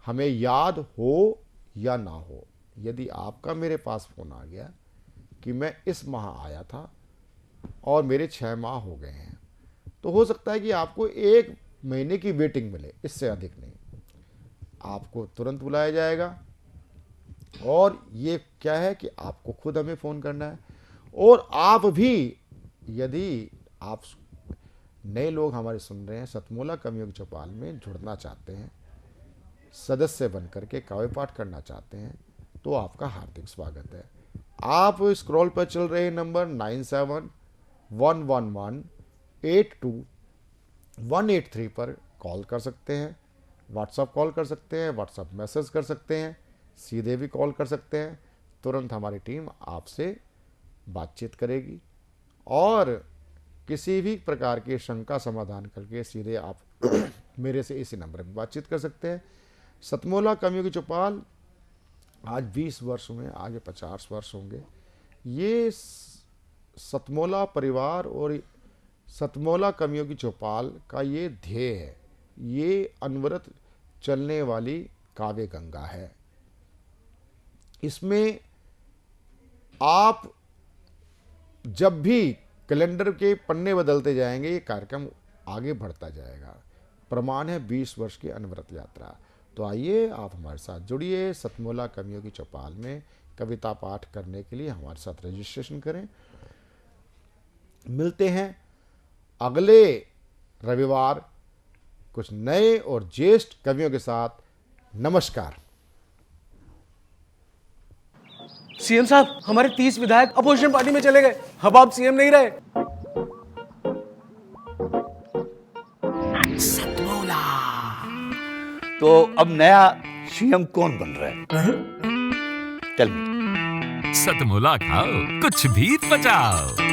हमें याद हो या ना हो, यदि आपका मेरे पास फ़ोन आ गया कि मैं इस माह आया था और मेरे 6 माह हो गए हैं, तो हो सकता है कि आपको 1 महीने की वेटिंग मिले, इससे अधिक नहीं। आपको तुरंत बुलाया जाएगा। और ये क्या है कि आपको खुद हमें फ़ोन करना है। और आप भी, यदि आप नए लोग हमारे सुन रहे हैं, सतमोला कवियों की चौपाल में जुड़ना चाहते हैं, सदस्य बन करके काव्य पाठ करना चाहते हैं, तो आपका हार्दिक स्वागत है। आप स्क्रॉल पर चल रहे नंबर 9711182183 पर कॉल कर सकते हैं, व्हाट्सएप कॉल कर सकते हैं, व्हाट्सएप मैसेज कर सकते हैं, सीधे भी कॉल कर सकते हैं। तुरंत हमारी टीम आपसे बातचीत करेगी और किसी भी प्रकार की शंका समाधान करके सीधे आप मेरे से इसी नंबर पर बातचीत कर सकते हैं। सतमोला कवियों की चौपाल आज 20 वर्ष में, आगे 50 वर्ष होंगे। ये सतमोला परिवार और सतमोला कवियों की चौपाल का ये ध्येय है। ये अनवरत चलने वाली काव्य गंगा है। इसमें आप जब भी कैलेंडर के पन्ने बदलते जाएंगे, ये कार्यक्रम आगे बढ़ता जाएगा। प्रमाण है 20 वर्ष की अनवरत यात्रा। तो आइए आप हमारे साथ जुड़िए। सतमोला कवियों की चौपाल में कविता पाठ करने के लिए हमारे साथ रजिस्ट्रेशन करें। मिलते हैं अगले रविवार कुछ नए और ज्येष्ठ कवियों के साथ। नमस्कार। सीएम साहब, हमारे 30 विधायक अपोजिशन पार्टी में चले गए। अब आप सीएम नहीं रहे। सतमोला। तो अब नया सीएम कौन बन रहा है? चल सतमोला खाओ, कुछ भी पचाओ।